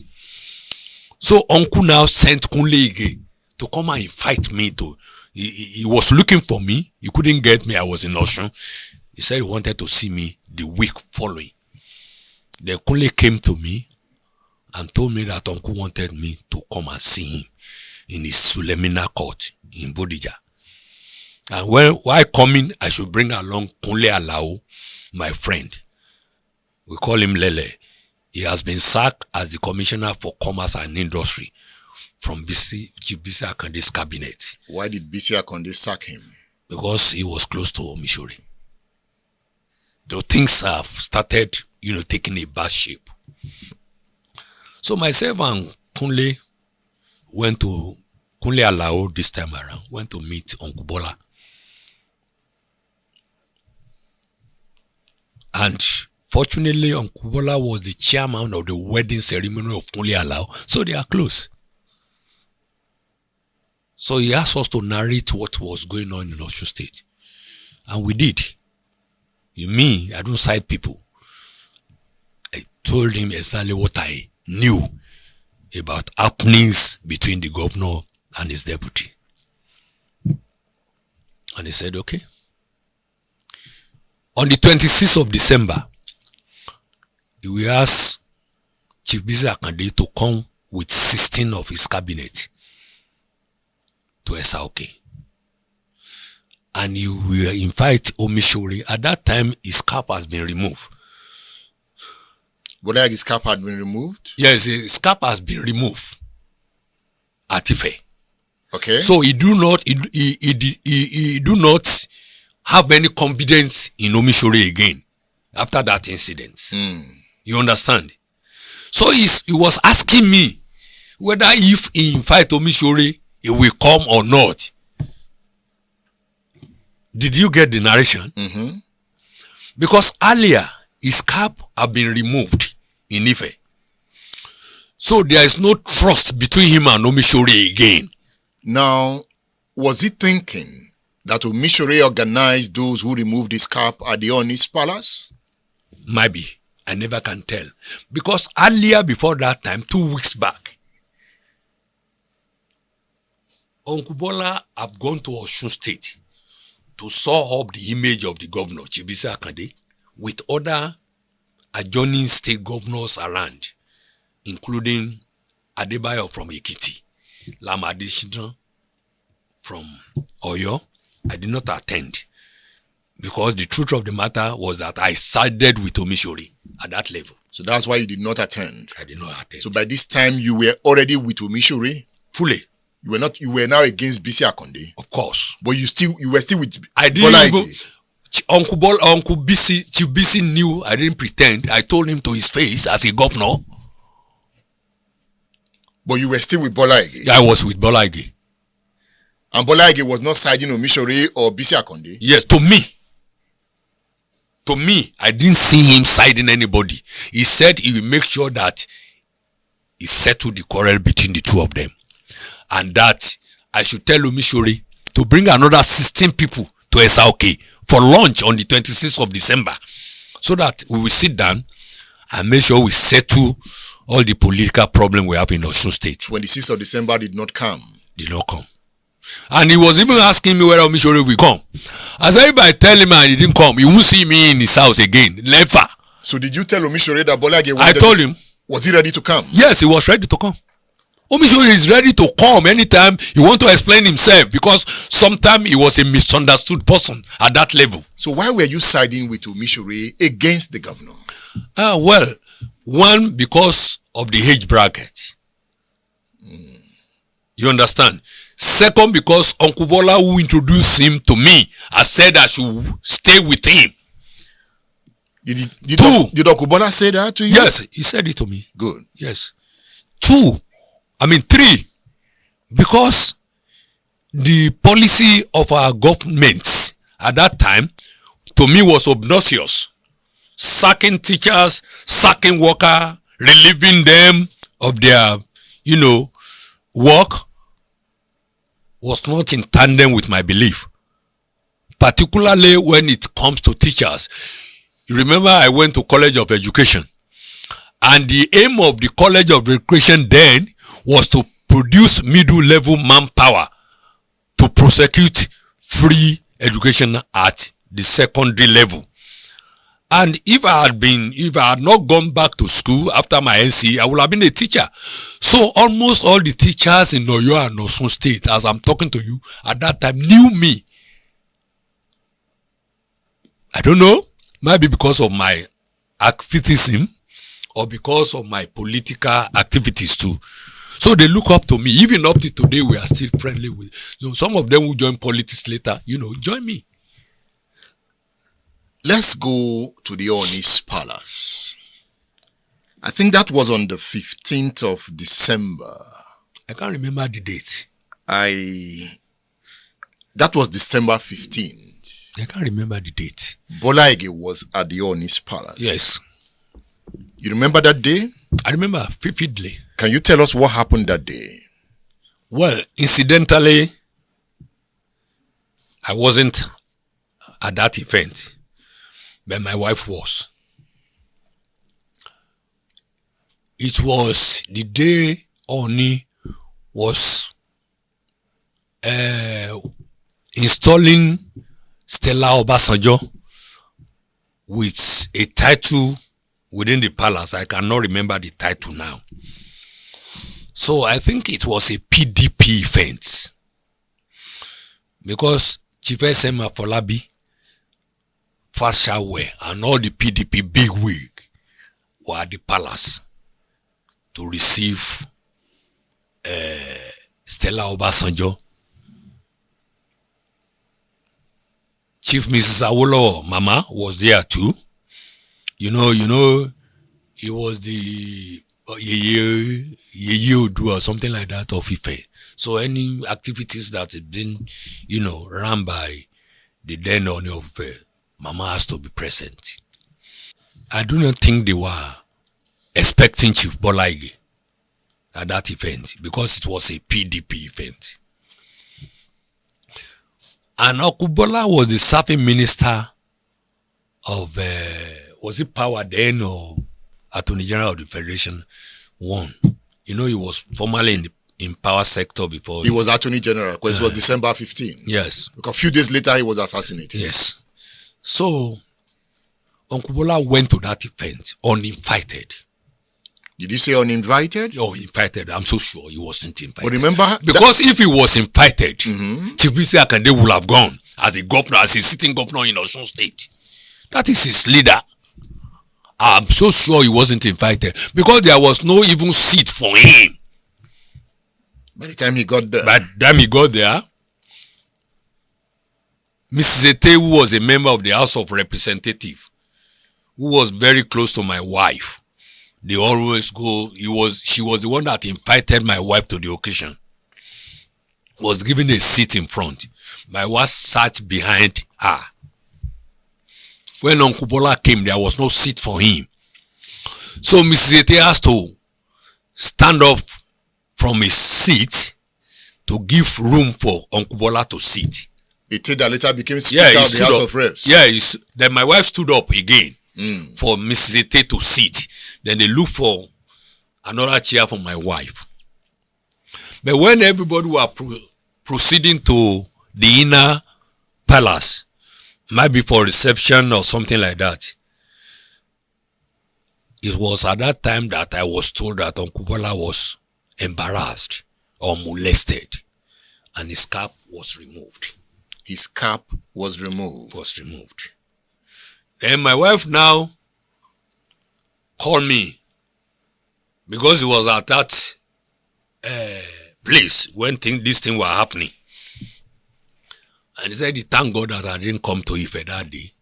So Uncle now sent Kunle Ige to come and invite me to. He was looking for me. He couldn't get me. I was in Osun. He said he wanted to see me the week following. Then Kunle came to me and told me that Uncle wanted me to come and see him in his Sulemina court in Bodija. And while coming, I should bring along Kunle Alao, my friend. We call him Lele. He has been sacked as the Commissioner for Commerce and Industry from Chief Bola Ige's cabinet. Why did Bola Ige sack him? Because he was close to Omisore. So things have started, taking a bad shape. So myself and Kunle went to Kunle Alao this time around, went to meet Uncle Bola. And fortunately, Uncle Bola was the chairman of the wedding ceremony of Kunle Alao, so they are close. So he asked us to narrate what was going on in Osun State. And we did. I don't side people. I told him exactly what I knew about happenings between the governor and his deputy. And he said, okay. On the 26th of December, we asked Chief Bola Ige to come with 16 of his cabinet to SRK. And he will invite Omisore. At that time, his cap has been removed. Bola Ige's cap had been removed? Yes, his cap has been removed at Ife. Okay. So he do not have any confidence in Omisore again after that incident. You understand? So he was asking me whether if he invite Omisore, he will come or not. Did you get the narration? Because earlier, his cap had been removed in Ife. So there is no trust between him and Omisore again. Now, was he thinking that Omisore organized those who removed his cap at the Oni's palace? Maybe. I never can tell. Because earlier, before that time, 2 weeks back, Uncle Bola have gone to Osun State to saw up the image of the governor, Chief Bola Ige, with other adjoining state governors around, including Adebayo from Ekiti, Lam Adesiyan from Oyo. I did not attend because the truth of the matter was that I sided with Omisore at that level. So that's why you did not attend? I did not attend. So by this time, you were already with Omisore? Fully. You were now against Bola Ige? Of course. But you were still with I didn't Bola even, Ige? Uncle BC, Chief BC knew I didn't pretend. I told him to his face as a governor. But you were still with Bola Ige? I was with Bola Ige. And Bola Ige was not siding Omisore or Bola Ige? Yes, to me. To me, I didn't see him siding anybody. He said he will make sure that he settled the quarrel between the two of them. and that I should tell Omishore to bring another 16 people to SRK for lunch on the 26th of December, so that we will sit down and make sure we settle all the political problem we have in Osun State. When the 6th of December did not come. Did not come. And he was even asking me whether Omishore will come. I said, if I tell him and he didn't come, he won't see me in his house again. Never. So did you tell Omishore that Bola Ige I told him. Was he ready to come? Yes, he was ready to come. Omishore is ready to come anytime he want to explain himself, because sometimes he was a misunderstood person at that level. So why were you siding with Omishore against the governor? Well, one, because of the age bracket. You understand? Second, because Uncle Bola, who introduced him to me, has said I should stay with him. Did Uncle Bola say that to you? Yes, he said it to me. Good. Yes. Three, because the policy of our government at that time, to me, was obnoxious. Sacking teachers, sacking workers, relieving them of their, work, was not in tandem with my belief. Particularly when it comes to teachers. You remember I went to College of Education, and the aim of the College of Education then was to produce middle level manpower to prosecute free education at the secondary level. And if I had not gone back to school after my NC, I would have been a teacher. So almost all the teachers in Oyo and Osun State, as I'm talking to you, at that time knew me. I don't know, maybe because of my activism or because of my political activities too. So they look up to me. Even up to today, we are still friendly with. Some of them will join politics later. Join me. Let's go to the Oni's palace. I think that was on the 15th of December. I can't remember the date. That was December 15th. I can't remember the date. Bola Ige was at the Oni's palace. Yes. You remember that day? I remember vividly. Can you tell us what happened that day? Well, incidentally, I wasn't at that event, but my wife was. It was the day Oni was installing Stella Obasanjo with a title within the palace. I cannot remember the title now. So I think it was a PDP event, because Chief SM Afolabi, Fashawe, and all the PDP bigwig were at the palace to receive Stella Obasanjo. Chief Mrs. Awolowo Mama was there too. He was the Yeye Odu or something like that of Ife. So any activities that have been, run by the then owner of Ife, Mama has to be present. I do not think they were expecting Chief Bola Ige at that event, because it was a PDP event. And Okubola was the serving minister of, was it Power then or Attorney General of the Federation? One. He was formerly in power sector before. He was Attorney General, because it was December 15. Yes. Because a few days later, he was assassinated. Yes. So, Uncle Bola went to that event uninvited. Did you say uninvited? Oh, invited. I'm so sure he wasn't invited. But remember, because if he was invited, Chief Bisi Akande would have gone as a governor, as a sitting governor in Osun State. That is his leader. I'm so sure he wasn't invited, because there was no even seat for him. By the time he got there. Mrs. Ete, who was a member of the House of Representatives, who was very close to my wife, they always go. She was the one that invited my wife to the occasion. Was given a seat in front. My wife sat behind her. When Uncle Bola came, there was no seat for him. So Mrs. Ete has to stand up from his seat to give room for Uncle Bola to sit. It that later became Speaker of the House of Reps. Yeah, then my wife stood up again for Mrs. Ete to sit. Then they looked for another chair for my wife. But when everybody were proceeding to the inner palace, maybe for reception or something like that, it was at that time that I was told that Uncle Bola was embarrassed or molested, and his cap was removed. His cap was removed. Then my wife now called me because it was at that place when this thing were happening. And he said, thank God that I didn't come to Ife that day,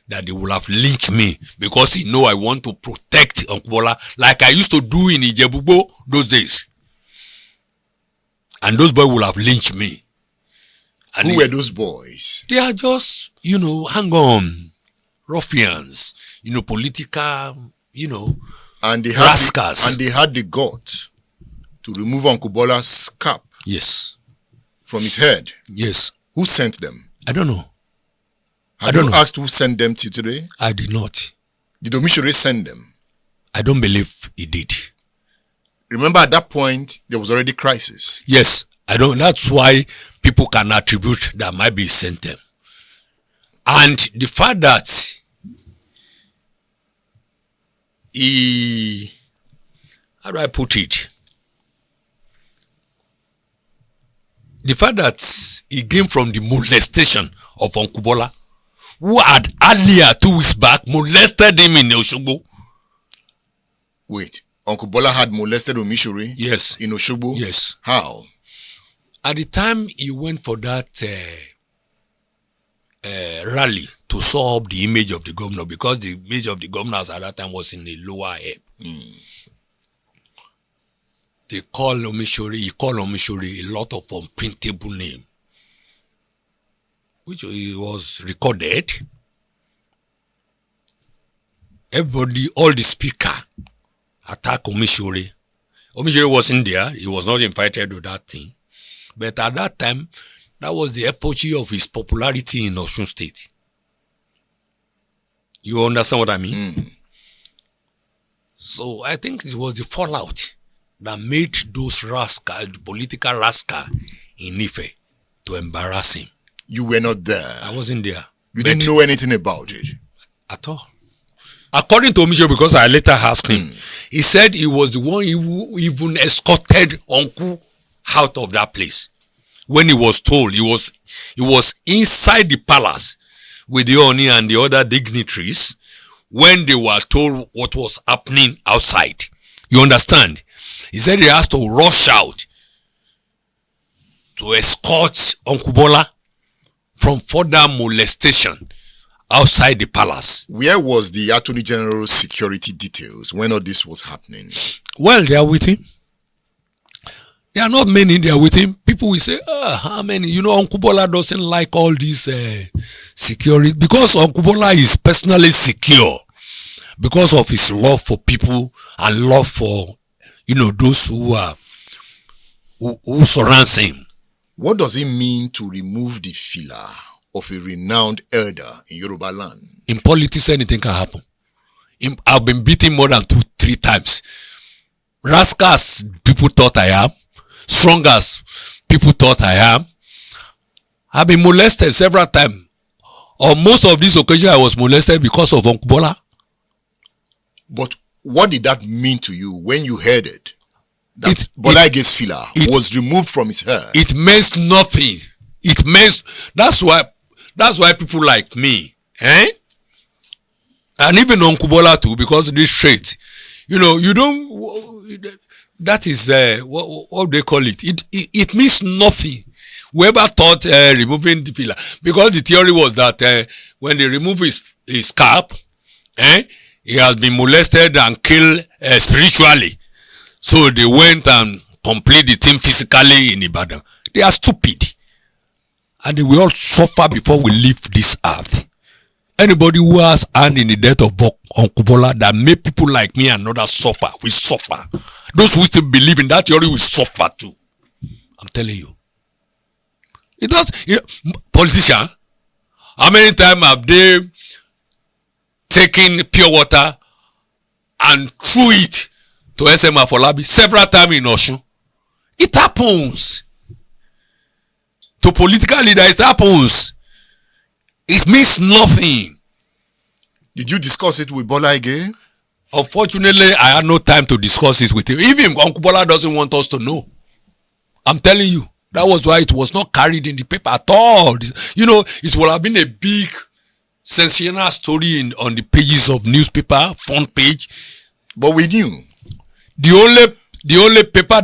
that they would have lynched me because he know I want to protect Uncle Bola like I used to do in Ijebubo those days. And those boys would have lynched me. And who were those boys? They are just, hang on, ruffians, political, and they rascals. And they had the gut to remove Uncle Bola's cap. Yes. From his head. Yes. Who sent them? I don't know. Have you asked who sent them to today? I did not. Did Omishore send them? I don't believe he did. Remember, at that point, there was already crisis. Yes. That's why people can attribute that might be sent them. And the fact that how do I put it? The fact that he came from the molestation of Uncle Bola, who had earlier 2 weeks back molested him in Oshogbo. Wait, Uncle Bola had molested Omishore? Yes. In Oshogbo? Yes. How? At the time he went for that rally to saw up the image of the governor, because the image of the governors at that time was in the lower head. He called Omishore a lot of unprintable name, which was recorded. Everybody, all the speaker attacked Omishore. Omishore wasn't there. He was not invited to that thing. But at that time, that was the apogee of his popularity in Osun State. You understand what I mean? So I think it was the fallout that made those rascals, the political rascal in Ife, to embarrass him. You were not there. I wasn't there. You didn't know anything about it? At all. According to Michel, because I later asked him, he said he was the one who even escorted Uncle out of that place. When he was told, he was inside the palace with the Oni and the other dignitaries when they were told what was happening outside. You understand? He said he has to rush out to escort Uncle Bola from further molestation outside the palace. Where was the Attorney General's security details when all this was happening? Well, they are with him. There are not many there with him. People will say, how many? Uncle Bola doesn't like all this security, because Uncle Bola is personally secure because of his love for people and love for, those who surrounds him. What does it mean to remove the filler of a renowned elder in Yoruba land? In politics, anything can happen. I've been beaten more than 2-3 times. Rascals, people thought I am. Strong as people thought I am. I've been molested several times. On most of these occasions, I was molested because of Uncle Bola. But what did that mean to you when you heard it? That Bola Ige's filler was removed from his hair. It means nothing. It means, that's why people like me, and even Uncle Bola too, because of this trait, you don't, that is, what they call it. It means nothing. Whoever thought removing the filler, because the theory was that when they remove his cap, he has been molested and killed spiritually. So they went and completed the thing physically in Ibadan. They are stupid. And they will all suffer before we leave this earth. Anybody who has hand in the death of Uncle Bola that made people like me and others suffer, we suffer. Those who still believe in that theory will suffer too. I'm telling you. It does. Politician, how many times have they taken pure water and threw it to SM Afolabi? Several times in Osun. It happens. To political leader, it happens. It means nothing. Did you discuss it with Bola Ige? Unfortunately, I had no time to discuss it with him. Even Uncle Bola doesn't want us to know. I'm telling you. That was why it was not carried in the paper at all. You know, it would have been a big sensational story on the pages of newspaper, front page. But we knew. The only paper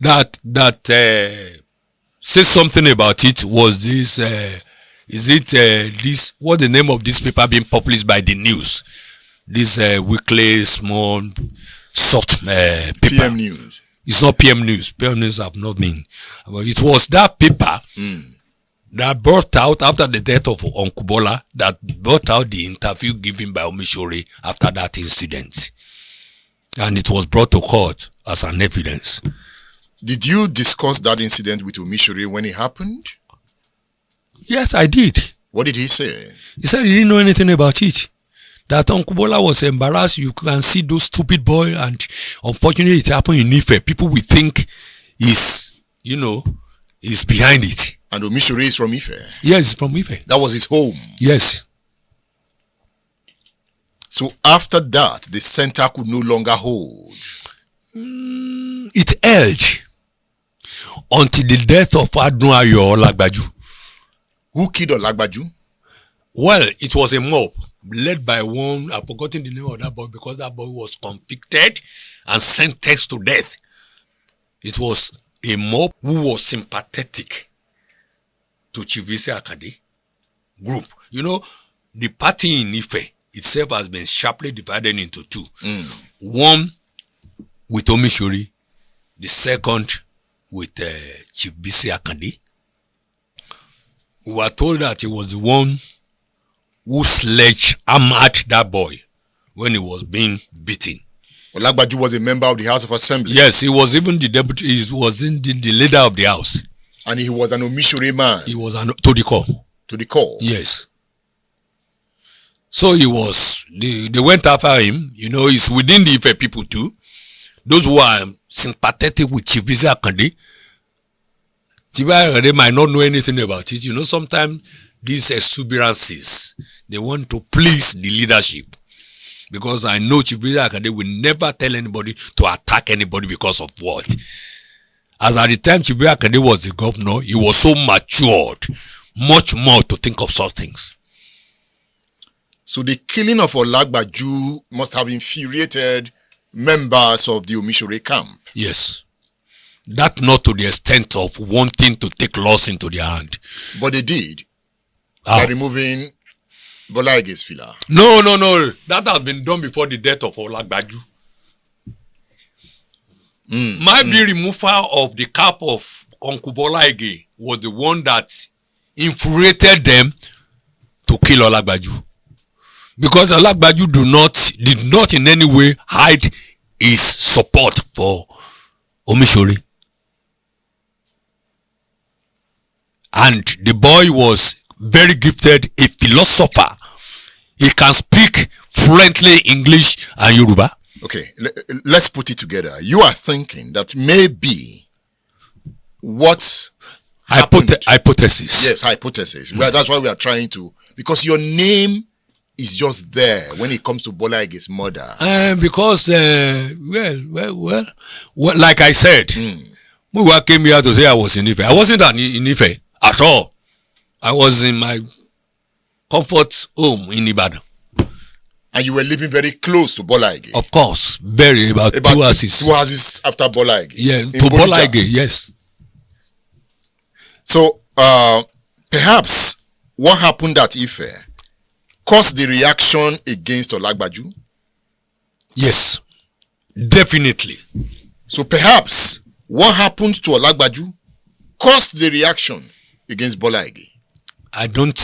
that says something about it was this. This? What's the name of this paper being published by the news? This weekly small soft paper. PM News. It's not PM News. PM News have not been. It was that paper that brought out, after the death of Uncle Bola, that brought out the interview given by Omishore after that incident. And it was brought to court as an evidence. Did you discuss that incident with Omishore when it happened? Yes, I did. What did he say? He said he didn't know anything about it. That Uncle Bola was embarrassed. You can see those stupid boy, and unfortunately it happened in Ife. People will think is behind it. And Omishore is from Ife? Yes, from Ife. That was his home? Yes. So after that, the center could no longer hold? It held until the death of Adnuayo Olagbaju. Who killed Olagbaju? Well, it was a mob led by one, I've forgotten the name of that boy because that boy was convicted and sentenced to death. It was a mob who was sympathetic to Chief Bola Ige group. You know, the party in Ife itself has been sharply divided into two. One with Omishore, the second with Chief Bola Ige. We were told that he was the one who sledge-hammered that boy when he was being beaten. Olagbaju was a member of the House of Assembly? Yes, he was even the deputy, he was the leader of the house. And he was an Omishore man? He was to the core. To the core? Yes. So he was, they went after him. You know, it's within the Ife people too. Those who are sympathetic with Chief Bola Ige, they might not know anything about it. You know, sometimes these exuberances, they want to please the leadership. Because I know Chief Bola Ige will never tell anybody to attack anybody because of what. As at the time Chief Bola Ige was the governor, he was so matured, much more to think of such things. So the killing of Olagbaju must have infuriated members of the Omishore camp? Yes. That not to the extent of wanting to take laws into their hand. But they did. By removing Bola Ige's filler. No. That has been done before the death of Olagbaju. The removal of the cap of Uncle Bola Ige was the one that infuriated them to kill Olagbaju. Because Olagbaju did not in any way hide his support for Omishore. And the boy was very gifted, a philosopher. He can speak fluently English and Yoruba. Okay, let's put it together. You are thinking that maybe what hypothesis. Yes, hypothesis. Well, that's why we are trying to, because your name is just there when it comes to Bola Ige's murder. Because like I said, when came here to say I was in Ife, I wasn't in Ife at all. I was in my comfort home in Ibadan. And you were living very close to Bola Ige? Of course, about 2 houses. 2 houses after Bola Ige? Yeah, to Bola Ige, yes. So, perhaps what happened at Ife caused the reaction against Olagbaju? Yes, definitely. So perhaps what happened to Olagbaju caused the reaction against Bola Ige? I don't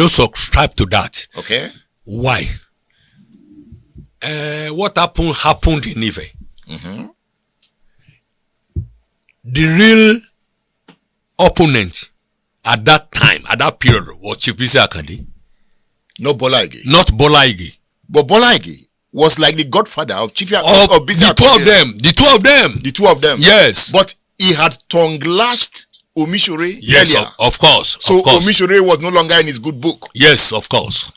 subscribe to that. Okay. Why? What happened in Ife. The real opponent at that time, at that period, was Chief Akande. Not Bola Ige. Not Bola Ige. But Bola Ige was like the godfather of Chief Of Bisi the two Akande. of them. The two of them. The two of them. Yes. But he had tongue-lashed Omishore Yes, earlier. of course. So of course. Omishore was no longer in his good book. Yes, of course.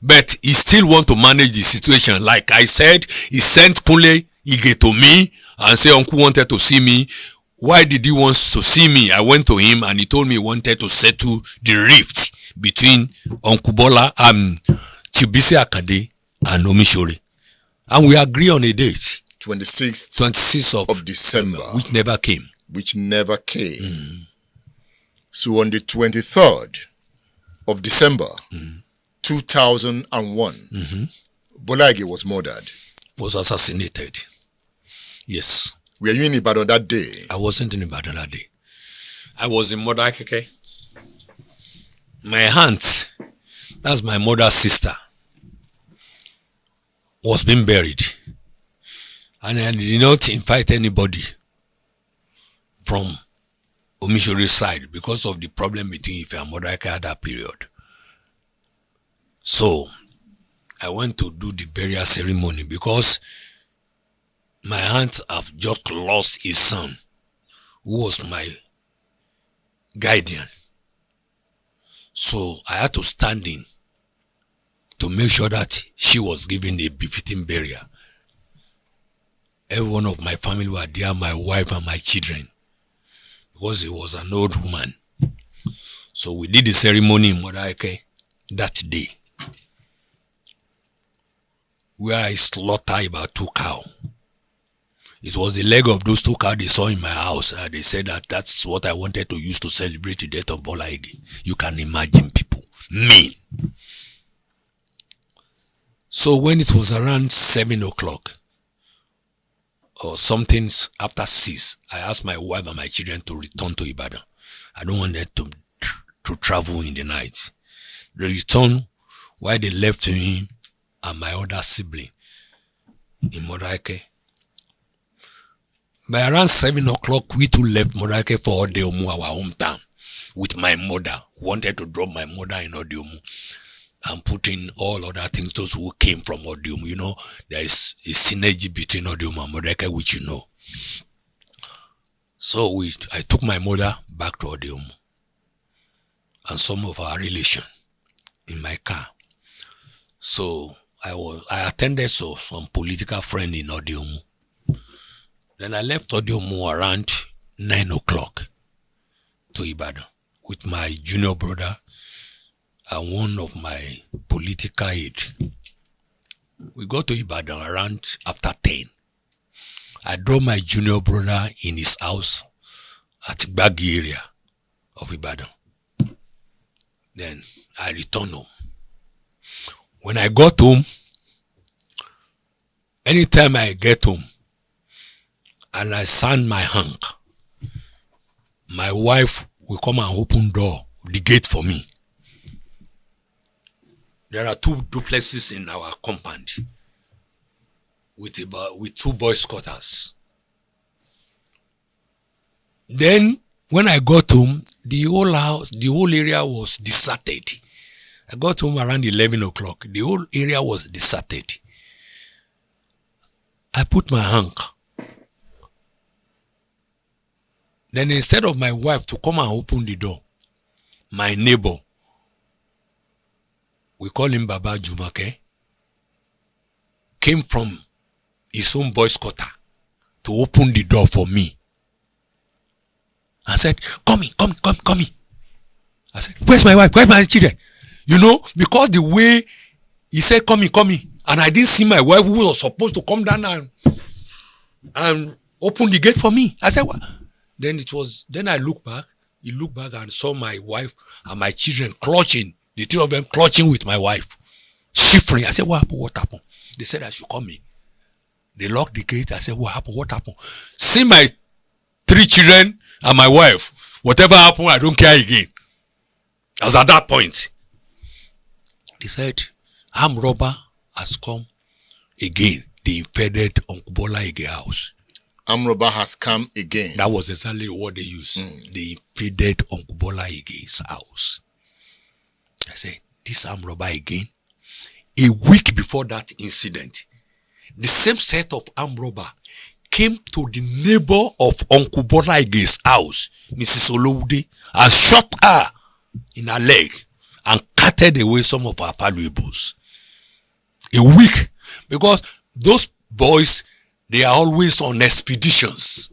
But he still want to manage the situation. Like I said, he sent Kunle Ige to me and said, Uncle wanted to see me. Why did he want to see me? I went to him and he told me he wanted to settle the rift between Uncle Bola and Chief Bisi Akande and Omishore. And we agree on a date. 26th of December. Which never came. Which never came. So on the 23rd of December, 2001, Bola Ige was murdered. Was assassinated. Yes. Were you in Ibadan that day? I wasn't in Ibadan that day. I was in Modakeke. My aunt, that's my mother's sister, was being buried. And I did not invite anybody from Omishore's side because of the problem between Ife and Modakeke at that period. So, I went to do the burial ceremony because my aunt have just lost his son, who was my guardian. So I had to stand in to make sure that she was given a befitting burial. Every one of my family were there, my wife and my children, because he was an old woman. So we did the ceremony in Modakeke that day, where I slaughtered about 2 cows. It was the leg of those 2 cows they saw in my house. They said that that's what I wanted to use to celebrate the death of Bola Ige. You can imagine people. Men. So when it was around 7 o'clock or something after 6, I asked my wife and my children to return to Ibadan. I don't want them to travel in the night. They returned while they left me and my other sibling in Modakeke. By around 7 o'clock, we two left Modakeke for Odeomu, our hometown, with my mother. Wanted to drop my mother in Odeomu and put in all other things, those who came from Odeomu. You know, there is a synergy between Odeomu and Modakeke, which you know. So I took my mother back to Odeomu and some of our relation in my car. So I attended some political friend in Odeomu. Then I left Odeomu around 9 o'clock to Ibadan with my junior brother and one of my political aide. We got to Ibadan around after 10. I dropped my junior brother in his house at Gbagi area of Ibadan. Then I returned home. When I got home, anytime I get home, and I stand my hand, my wife will come and open the gate for me. There are 2 duplexes in our compound with 2 boys' quarters. Then when I got home, the whole area was deserted. I got home around 11 o'clock. The whole area was deserted. I put my hand. Then instead of my wife to come and open the door, my neighbor, we call him Baba Jumake, came from his own boys' quarter to open the door for me. I said, come in. I said, where's my wife? Where's my children? You know, because the way he said, come in, and I didn't see my wife who was supposed to come down and open the gate for me. I said, what? Then I looked back. He looked back and saw my wife and my children clutching, the 3 of them clutching with my wife, shivering. I said, what happened? They said I should come in. They locked the gate. I said, what happened? See my 3 children and my wife. Whatever happened, I don't care again. As at that point, they said, armed robber has come again. They invaded Uncle Bola Ige house. Armed robber has come again. That was exactly what they used. They invaded Uncle Bola Ige's house. I said, this armed robber again? A week before that incident, the same set of armed robber came to the neighbor of Uncle Bola Ige's house, Mrs. Olowude, and shot her in her leg and carted away some of her valuables. A week. Because those boys, they are always on expeditions.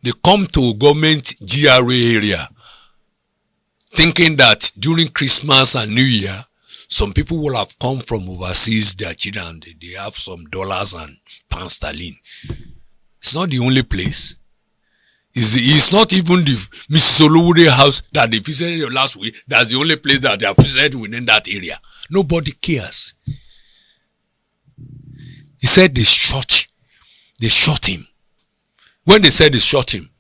They come to government GRA area thinking that during Christmas and New Year, some people will have come from overseas, their children, they have some dollars and pounds sterling. It's not the only place. It's not even the Mrs. Olowude house that they visited last week. That's the only place that they have visited within that area. Nobody cares. He said they shot him. When they said they shot him,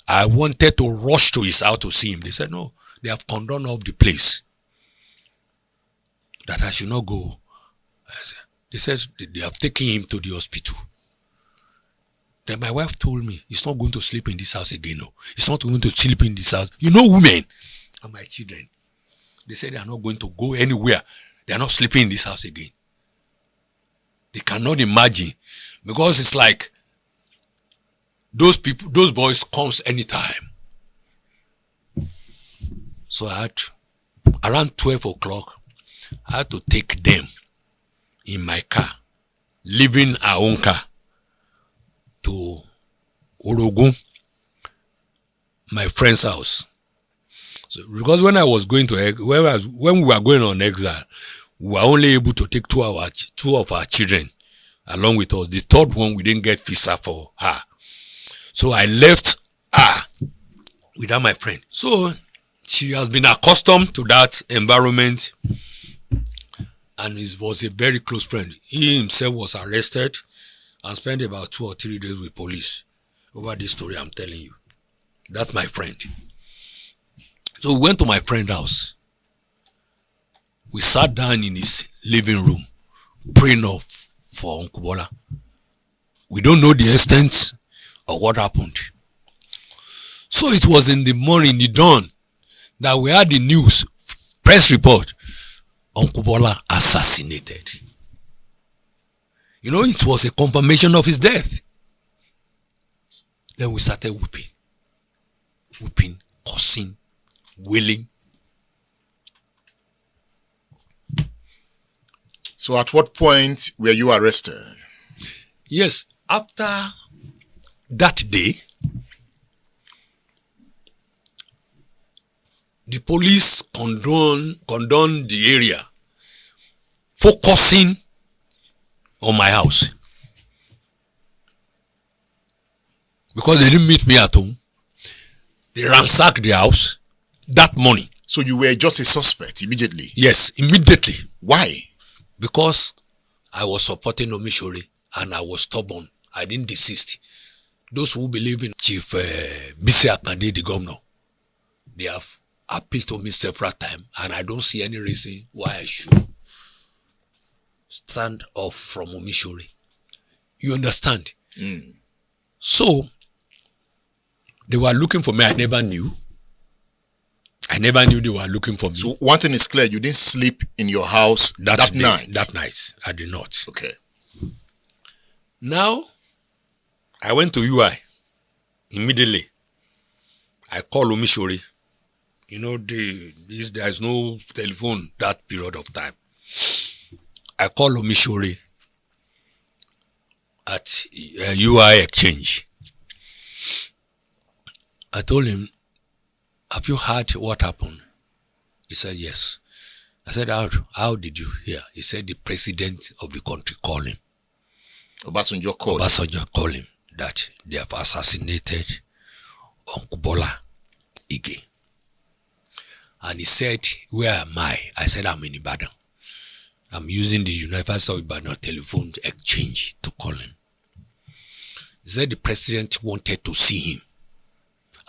I wanted to rush to his house to see him. They said, no, they have condoned off the place, that I should not go. They said they have taken him to the hospital. Then my wife told me, he's not going to sleep in this house again. No, he's not going to sleep in this house. You know, women and my children, they said they are not going to go anywhere. They are not sleeping in this house again. They cannot imagine, because it's like those people, those boys comes anytime. So I had, around 12 o'clock, I had to take them in my car, leaving our own car, to Orogun, my friend's house. So because when I was going to when we were going on exile, we were only able to take two of our children along with us. The third one, we didn't get visa for her. So I left her without my friend. So she has been accustomed to that environment, and he was a very close friend. He himself was arrested and spent about 2 or 3 days with police over this story I'm telling you. That's my friend. So we went to my friend's house. We sat down in his living room, praying for Uncle Bola. We don't know the extent of what happened. So it was in the morning, the dawn, that we had the news, press report, Uncle Bola assassinated. You know, it was a confirmation of his death. Then we started weeping, cursing, wailing. So at what point were you arrested? Yes, after that day, the police condoned the area, focusing on my house. Because they didn't meet me at home, they ransacked the house that morning. So you were just a suspect immediately? Yes, immediately. Why? Because I was supporting Omishore and I was stubborn. I didn't desist. Those who believe in Chief Bisi Akande, the governor, they have appealed to me several times, and I don't see any reason why I should stand off from Omishore. You understand? So they were looking for me. I never knew they were looking for me. So one thing is clear, you didn't sleep in your house that night? That night, I did not. Okay. Now, I went to UI immediately. I called Omishore. You know, there's no telephone that period of time. I called Omishore at UI Exchange. I told him, have you heard what happened? He said, yes. I said, how did you hear? He said, the president of the country called him. Obasanjo called him that they have assassinated Uncle Bola Ige. And he said, where am I? I said, I'm in Ibadan. I'm using the University of Ibadan telephone exchange to call him. He said the president wanted to see him.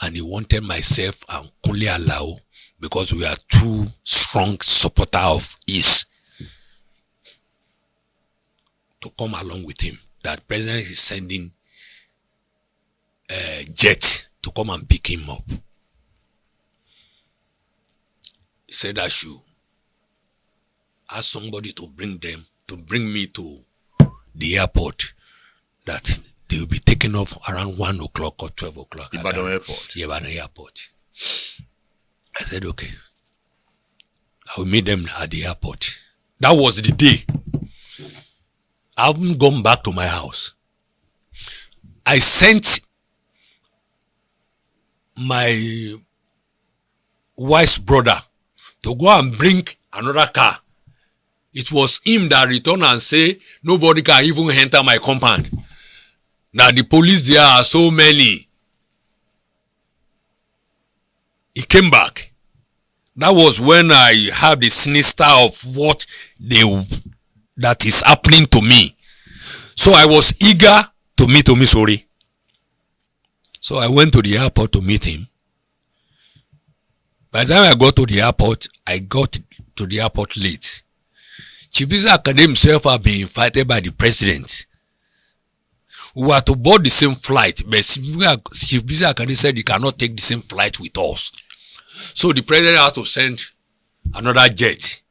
And he wanted myself and Kunle Alao, because we are two strong supporters of his, to come along with him. That president is sending a jet to come and pick him up. He said I should ask somebody to bring me to the airport, that they will be taken off around 1 o'clock or 12 o'clock. Ibadan Airport. Yeah, Ibadan Airport. I said, okay. I will meet them at the airport. That was the day. I haven't gone back to my house. I sent my wife's brother to go and bring another car. It was him that returned and say, nobody can even enter my compound. Now the police there are so many. He came back. That was when I had the sinister of what that is happening to me. So I was eager to meet Omisori. So I went to the airport to meet him. By the time I got to the airport, I got to the airport late. Chief Bola Ige himself had been invited by the president. We were to board the same flight, but Chief Bola Ige said he cannot take the same flight with us. So the president had to send another jet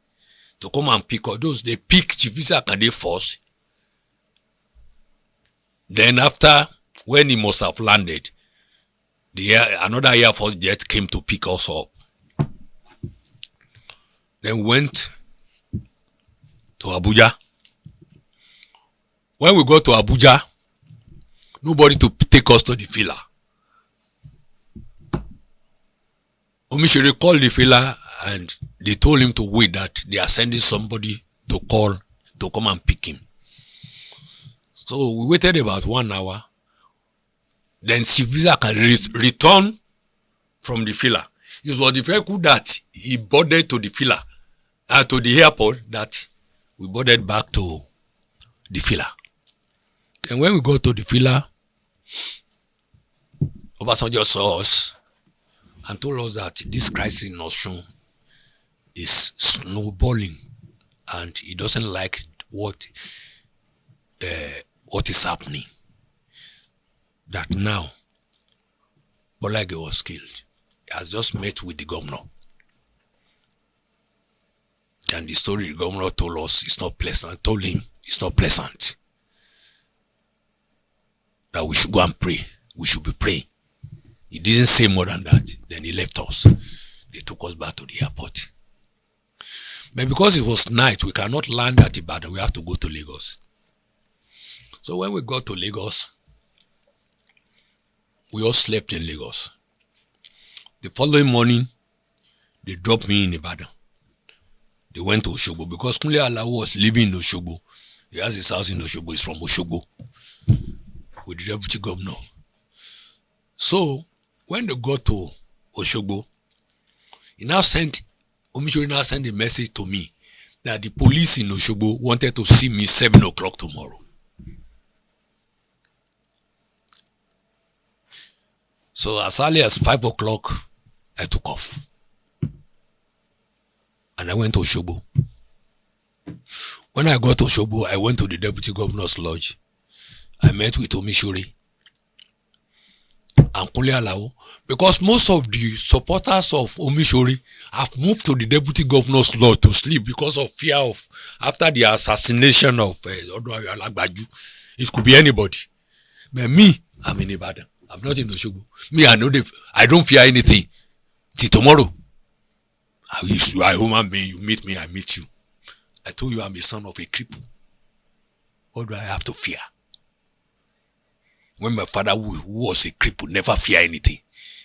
to come and pick us. Those they picked Chief Bola Ige first. Then after, when he must have landed, another Air Force jet came to pick us up. Then went to Abuja. When we got to Abuja, nobody to take us to the villa. Omisori called the villa and they told him to wait, that they are sending somebody to come and pick him. So we waited about 1 hour. Then Chief Bola Ige returned from the villa. It was the vehicle that he boarded to the villa, to the airport, that we boarded back to the villa. And when we got to the villa, Obasanjo saw us and told us that this crisis in Osun is snowballing and he doesn't like what is happening. That now Bola Ige was killed. He has just met with the governor. And the story the governor told us is not pleasant. Told him it's not pleasant. That we should go and pray. We should be praying. He didn't say more than that. Then he left us. They took us back to the airport. But because it was night, we cannot land at Ibadan. We have to go to Lagos. So when we got to Lagos, we all slept in Lagos. The following morning, they dropped me in Ibadan. They went to Osogbo because Kunle Alao was living in Osogbo. He has his house in Osogbo. He's from Osogbo with the deputy governor. So when they got to Osogbo, Omisori now sent a message to me that the police in Osogbo wanted to see me 7 o'clock tomorrow. So as early as 5 o'clock, I took off. And I went to Osogbo. When I got to Osogbo, I went to the deputy governor's lodge. I met with Omisori and Kunle Alao, because most of the supporters of Omisori have moved to the deputy governor's lodge to sleep because of fear of, after the assassination of Odunayo Alagbaju, it could be anybody. But me, I'm in Ibadan. I'm not in Osogbo. Me, I don't fear anything. Till tomorrow. You are a human being, you meet me, I meet you. I told you I'm a son of a cripple. What do I have to fear? When my father, who was a cripple, never fear anything.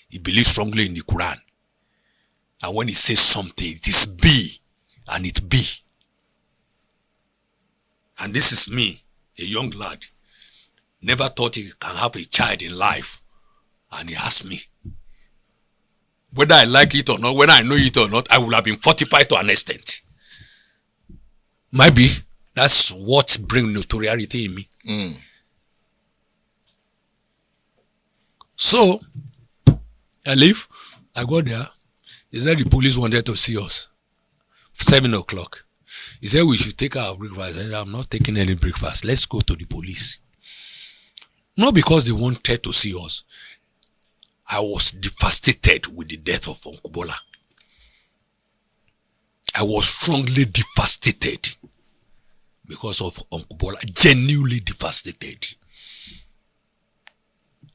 He believes strongly in the Quran. And when he says something, it is be, and it be. And this is me, a young lad. Never thought he can have a child in life. And he asked me, whether I like it or not, whether I know it or not, I will have been fortified to an extent. Maybe that's what brings notoriety in me. So, I leave. I got there. He said the police wanted to see us. 7 o'clock. He said we should take our breakfast. I said, I'm not taking any breakfast. Let's go to the police. Not because they wanted to see us. I was devastated with the death of Uncle Bola. I was strongly devastated because of Uncle Bola, genuinely devastated.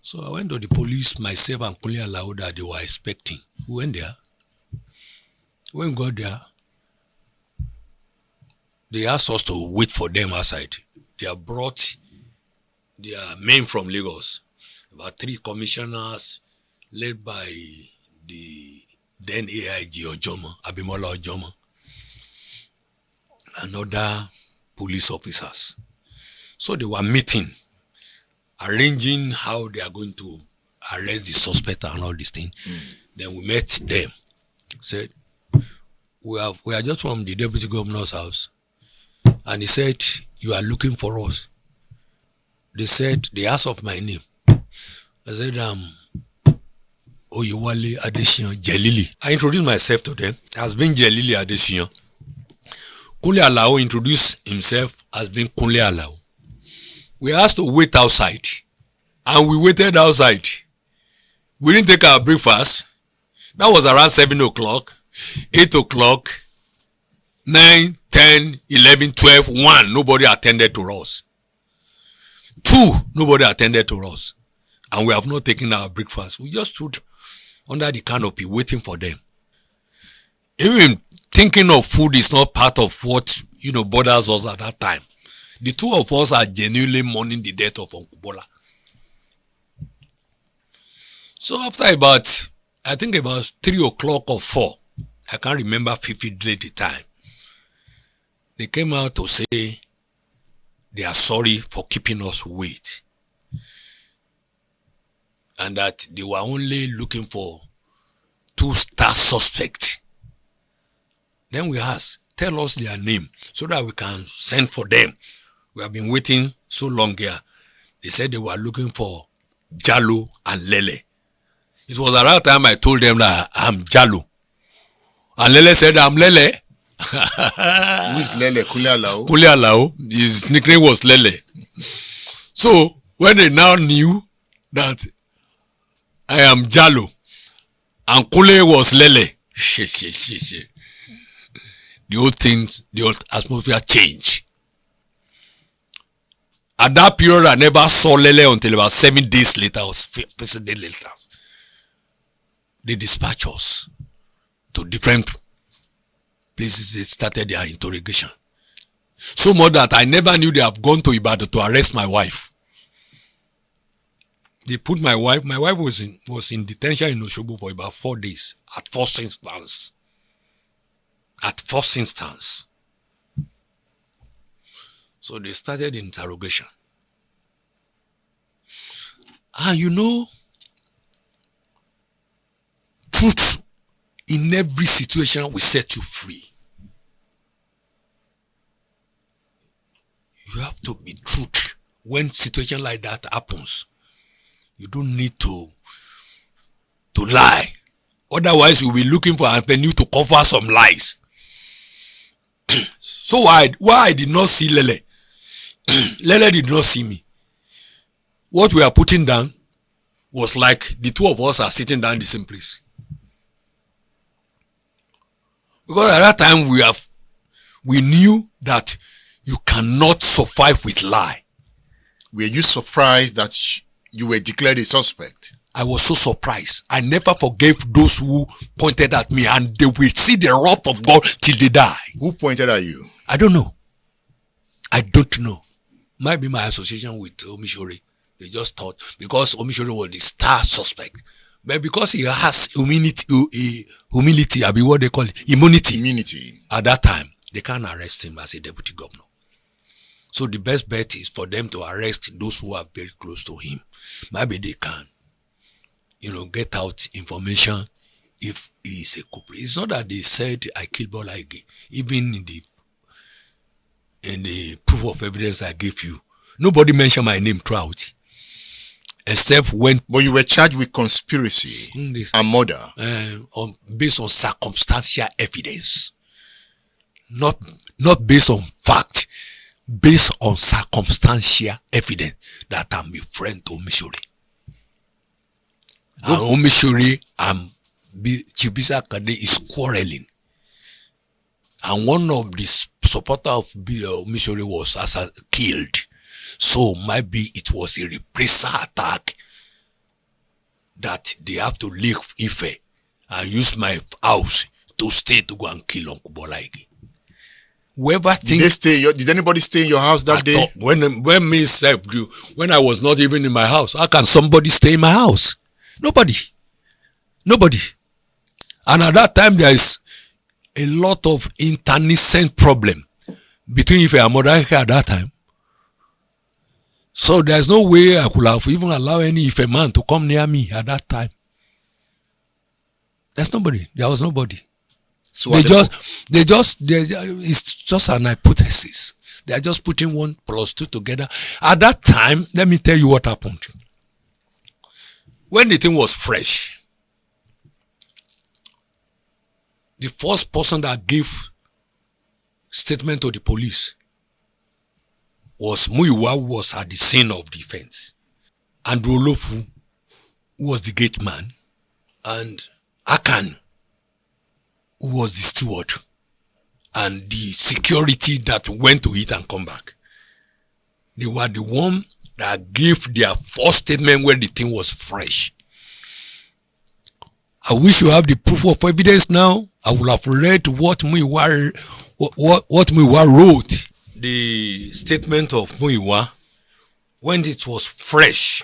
So I went to the police, myself and Kunle Alao that they were expecting. We went there. When we got there, they asked us to wait for them outside. They have brought their men from Lagos, about 3 commissioners led by the then AIG Ojomo, Abimola Ojomo, and other police officers. So they were meeting, arranging how they are going to arrest the suspect and all these things. Then we met them. Said, we are just from the deputy governor's house. And he said, you are looking for us. They said, they asked of my name. I said, Jelili Adesiyan, Jelili. I introduced myself to them as being Jelili Adesiyan. Kunle Alao introduced himself as being Kunle Alao. We asked to wait outside, and we waited outside. We didn't take our breakfast. That was around 7 o'clock, 8 o'clock, 9, 10, 11, 12, 1. Nobody attended to us. 2, nobody attended to us. And we have not taken our breakfast. We just stood under the canopy waiting for them. Even thinking of food is not part of what, bothers us at that time. The 2 of us are genuinely mourning the death of Uncle Bola. So after about 3 o'clock or 4, I can't remember vividly the time, they came out to say they are sorry for keeping us wait. And that they were only looking for 2 star suspects. Then we asked, tell us their name so that we can send for them. We have been waiting so long here. They said they were looking for Jalo and Lele. It was around time I told them that I'm Jalo. And Lele said, I'm Lele. Who is Lele? Kunle Alao? Kunle Alao. His nickname was Lele. So when they now knew that I am Jalo and Kunle was Lele, the whole atmosphere changed. At that period, I never saw Lele until about 7 days later, or 15 days later. They dispatched us to different places. They started their interrogation. So much that I never knew they have gone to Ibadan to arrest my wife. They put my wife was in detention in Osogbo for about 4 days at first instance. So they started interrogation. And truth in every situation will set you free. You have to be truth. When situation like that happens, you don't need to lie. Otherwise, you'll be looking for an avenue to cover some lies. So why I did not see Lele? Lele did not see me. What we are putting down was like the 2 of us are sitting down in the same place. Because at that time we knew that you cannot survive with lie. Were you surprised that you were declared a suspect? I was so surprised. I never forgave those who pointed at me, and they will see the wrath of God till they die. Who pointed at you? I don't know. Might be my association with Omishore. They just thought because Omishore was the star suspect. But because he has humility, I mean what they call it, immunity. At that time, they can't arrest him as a deputy governor. So the best bet is for them to arrest those who are very close to him. Maybe they can, get out information if he is a culprit. It's not that they said I killed Bola Ige. Even in the proof of evidence I gave you, nobody mentioned my name throughout. Except when... But you were charged with conspiracy and murder. Based on circumstantial evidence. Not based on fact. Based on circumstantial evidence that I'm a friend to Missouri. And Omishore and Chibisa Kade is quarreling. And one of the supporters of Omishore was killed. So maybe it was a reprisal attack that they have to leave Ife and use my house to stay to go and kill Uncle Bola Ige. Whoever thinks did anybody stay in your house that day? When me self do, when I was not even in my house, how can somebody stay in my house? Nobody. And at that time there is a lot of internecine problem between Ife and Modaike at that time. So there's no way I could have even allowed any Ife man to come near me at that time. There was nobody. So it's just an hypothesis. They are just putting 1 plus 2 together. At that time, let me tell you what happened. When the thing was fresh, the first person that gave statement to the police was Muyiwa, who was at the scene of the offense, and Olofu, who was the gate man, and Akan, who was the steward, and the security that went to it and come back. They were the one that gave their first statement when the thing was fresh. I wish you have the proof of evidence now. I would have read what Muyiwa wrote. The statement of Muyiwa when it was fresh,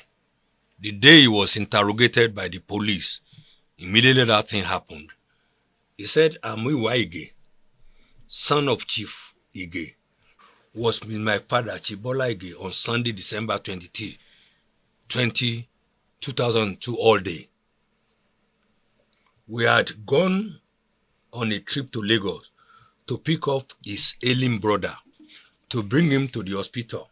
the day he was interrogated by the police. Immediately that thing happened. He said, Muyiwa Ige, son of Chief Ige, was with my father, Chief Bola Ige, on Sunday, December 23, 2002 all day. We had gone on a trip to Lagos to pick up his ailing brother to bring him to the hospital.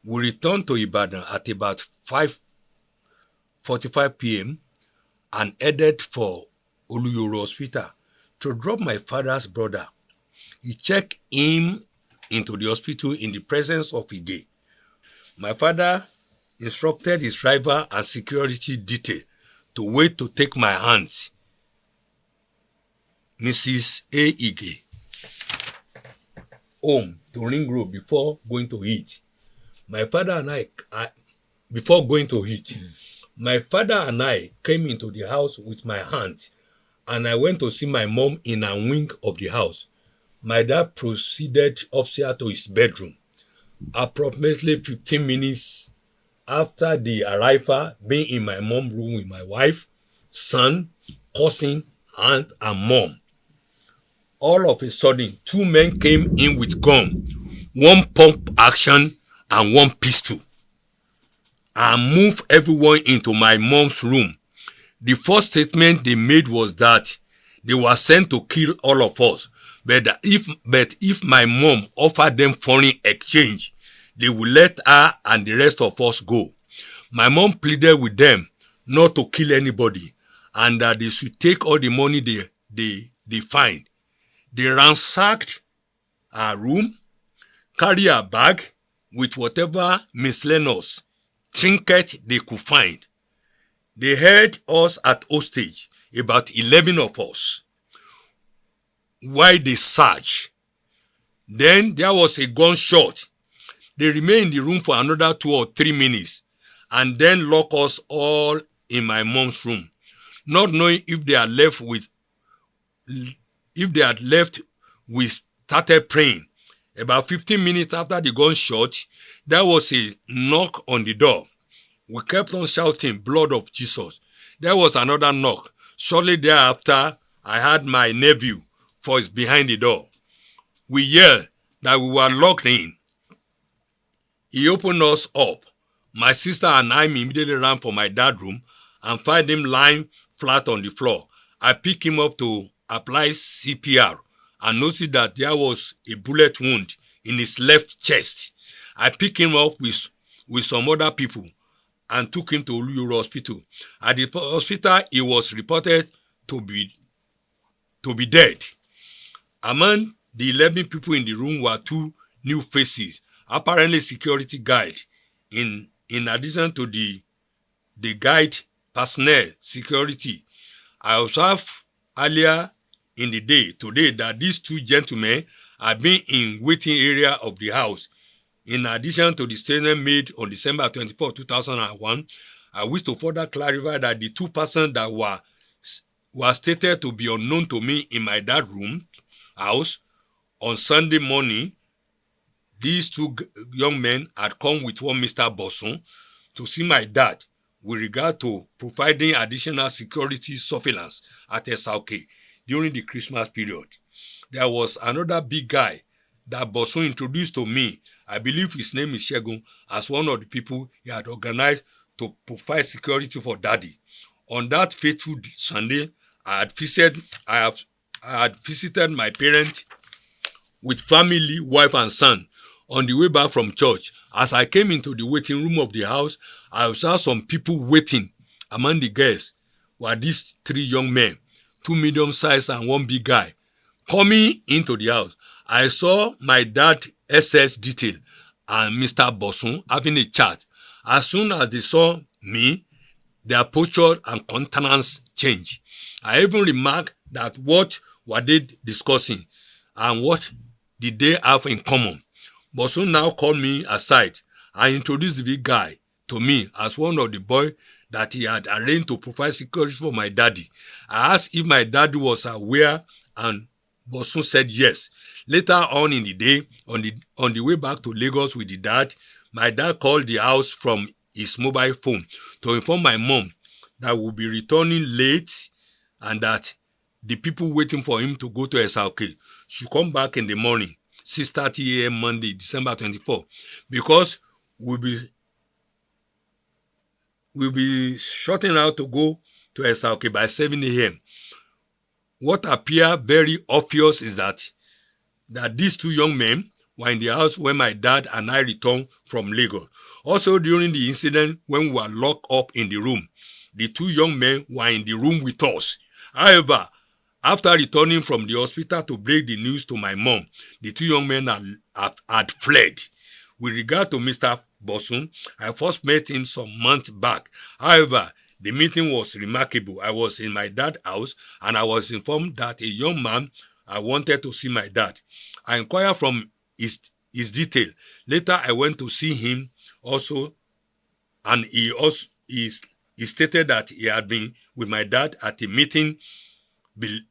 We returned to Ibadan at about 5:45 p.m. and headed for Oluyoro Hospital to drop my father's brother. He checked him into the hospital in the presence of Ige. My father instructed his driver and security detail to wait to take my hands, Mrs. A. Ige, home to Ring Road before going to eat. My father and I came into the house with my hands, and I went to see my mom in a wing of the house. My dad proceeded upstairs to his bedroom. Approximately 15 minutes after the arrival, being in my mom's room with my wife, son, cousin, aunt, and mom. All of a sudden, 2 men came in with gun, 1 pump action and 1 pistol, and moved everyone into my mom's room. The first statement they made was that they were sent to kill all of us, but if my mom offered them foreign exchange, they would let her and the rest of us go. My mom pleaded with them not to kill anybody and that they should take all the money they find. They ransacked our room, carry a bag with whatever miscellaneous trinket they could find. They held us at hostage, about 11 of us, while they searched. Then there was a gunshot. They remained in the room for another 2 or 3 minutes and then locked us all in my mom's room, not knowing if they had left, we started praying. About 15 minutes after the gunshot, there was a knock on the door. We kept on shouting, "Blood of Jesus." There was another knock. Shortly thereafter, I had my nephew voice behind the door. We yelled that we were locked in. He opened us up. My sister and I immediately ran for my dad's room and found him lying flat on the floor. I picked him up to apply CPR and noticed that there was a bullet wound in his left chest. I picked him up with some other people and took him to Oluyoro Hospital. At the hospital, he was reported to be dead. Among the 11 people in the room were 2 new faces, apparently security guard. In addition to the guide personnel security. I observed earlier in the day today that these two gentlemen have been in waiting area of the house. In addition to the statement made on December 24, 2001, I wish to further clarify that the two persons that were stated to be unknown to me in my dad's house on Sunday morning, these two young men had come with one Mr. Bosun to see my dad with regard to providing additional security surveillance at SRK during the Christmas period. There was another big guy that Bosun introduced to me. I believe his name is Shegun, as one of the people he had organized to provide security for daddy. On that fateful Sunday, I had visited my parents with family, wife and son on the way back from church. As I came into the waiting room of the house, I saw some people waiting. Among the guests were these three young men, two medium-sized and one big guy, coming into the house. I saw my dad SS Detail and Mr. Bosun having a chat. As soon as they saw me, their posture and countenance changed. I even remarked that what were they discussing and what did they have in common. Bosun now called me aside and introduced the big guy to me as one of the boys that he had arranged to provide security for my daddy. I asked if my daddy was aware and Bosun said yes. Later on in the day, on the way back to Lagos with the dad, my dad called the house from his mobile phone to inform my mom that we'll be returning late and that the people waiting for him to go to SRK should come back in the morning, 6:30 a.m. Monday, December 24, because we'll be shutting out to go to SRK by 7 a.m. What appears very obvious is that these two young men were in the house when my dad and I returned from Lagos. Also, during the incident when we were locked up in the room, the two young men were in the room with us. However, after returning from the hospital to break the news to my mom, the two young men had fled. With regard to Mr. Bosun, I first met him some months back. However, the meeting was remarkable. I was in my dad's house and I was informed that a young man wanted to see my dad. I inquired from his detail. Later, I went to see him also, and he stated that he had been with my dad at a meeting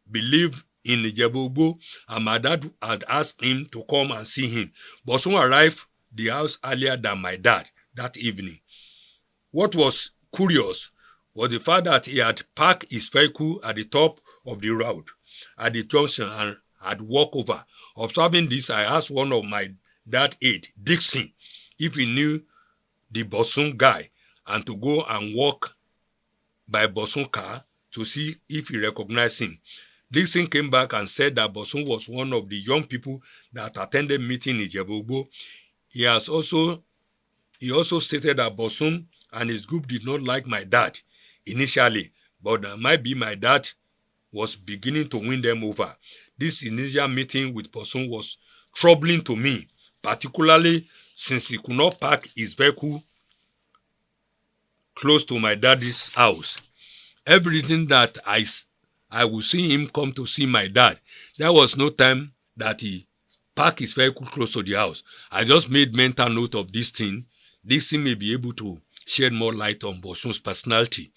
believed in Ijebu, and my dad had asked him to come and see him. Bosun arrived the house earlier than my dad that evening. What was curious was the fact that he had parked his vehicle at the top of the road at the junction and had walked over. Observing this, I asked one of my dad's aide, Dixon, if he knew the Bosun guy and to go and walk by Bosun car to see if he recognized him. Dixon came back and said that Bosun was one of the young people that attended meeting in Ijebu. He also stated that Bosun and his group did not like my dad initially, but that might be my dad was beginning to win them over. This initial meeting with Bosun was troubling to me, particularly since he could not park his vehicle close to my daddy's house. Everything that I would see him come to see my dad, there was no time that he parked his vehicle close to the house. I just made mental note of this thing. This thing may be able to shed more light on Bosun's personality.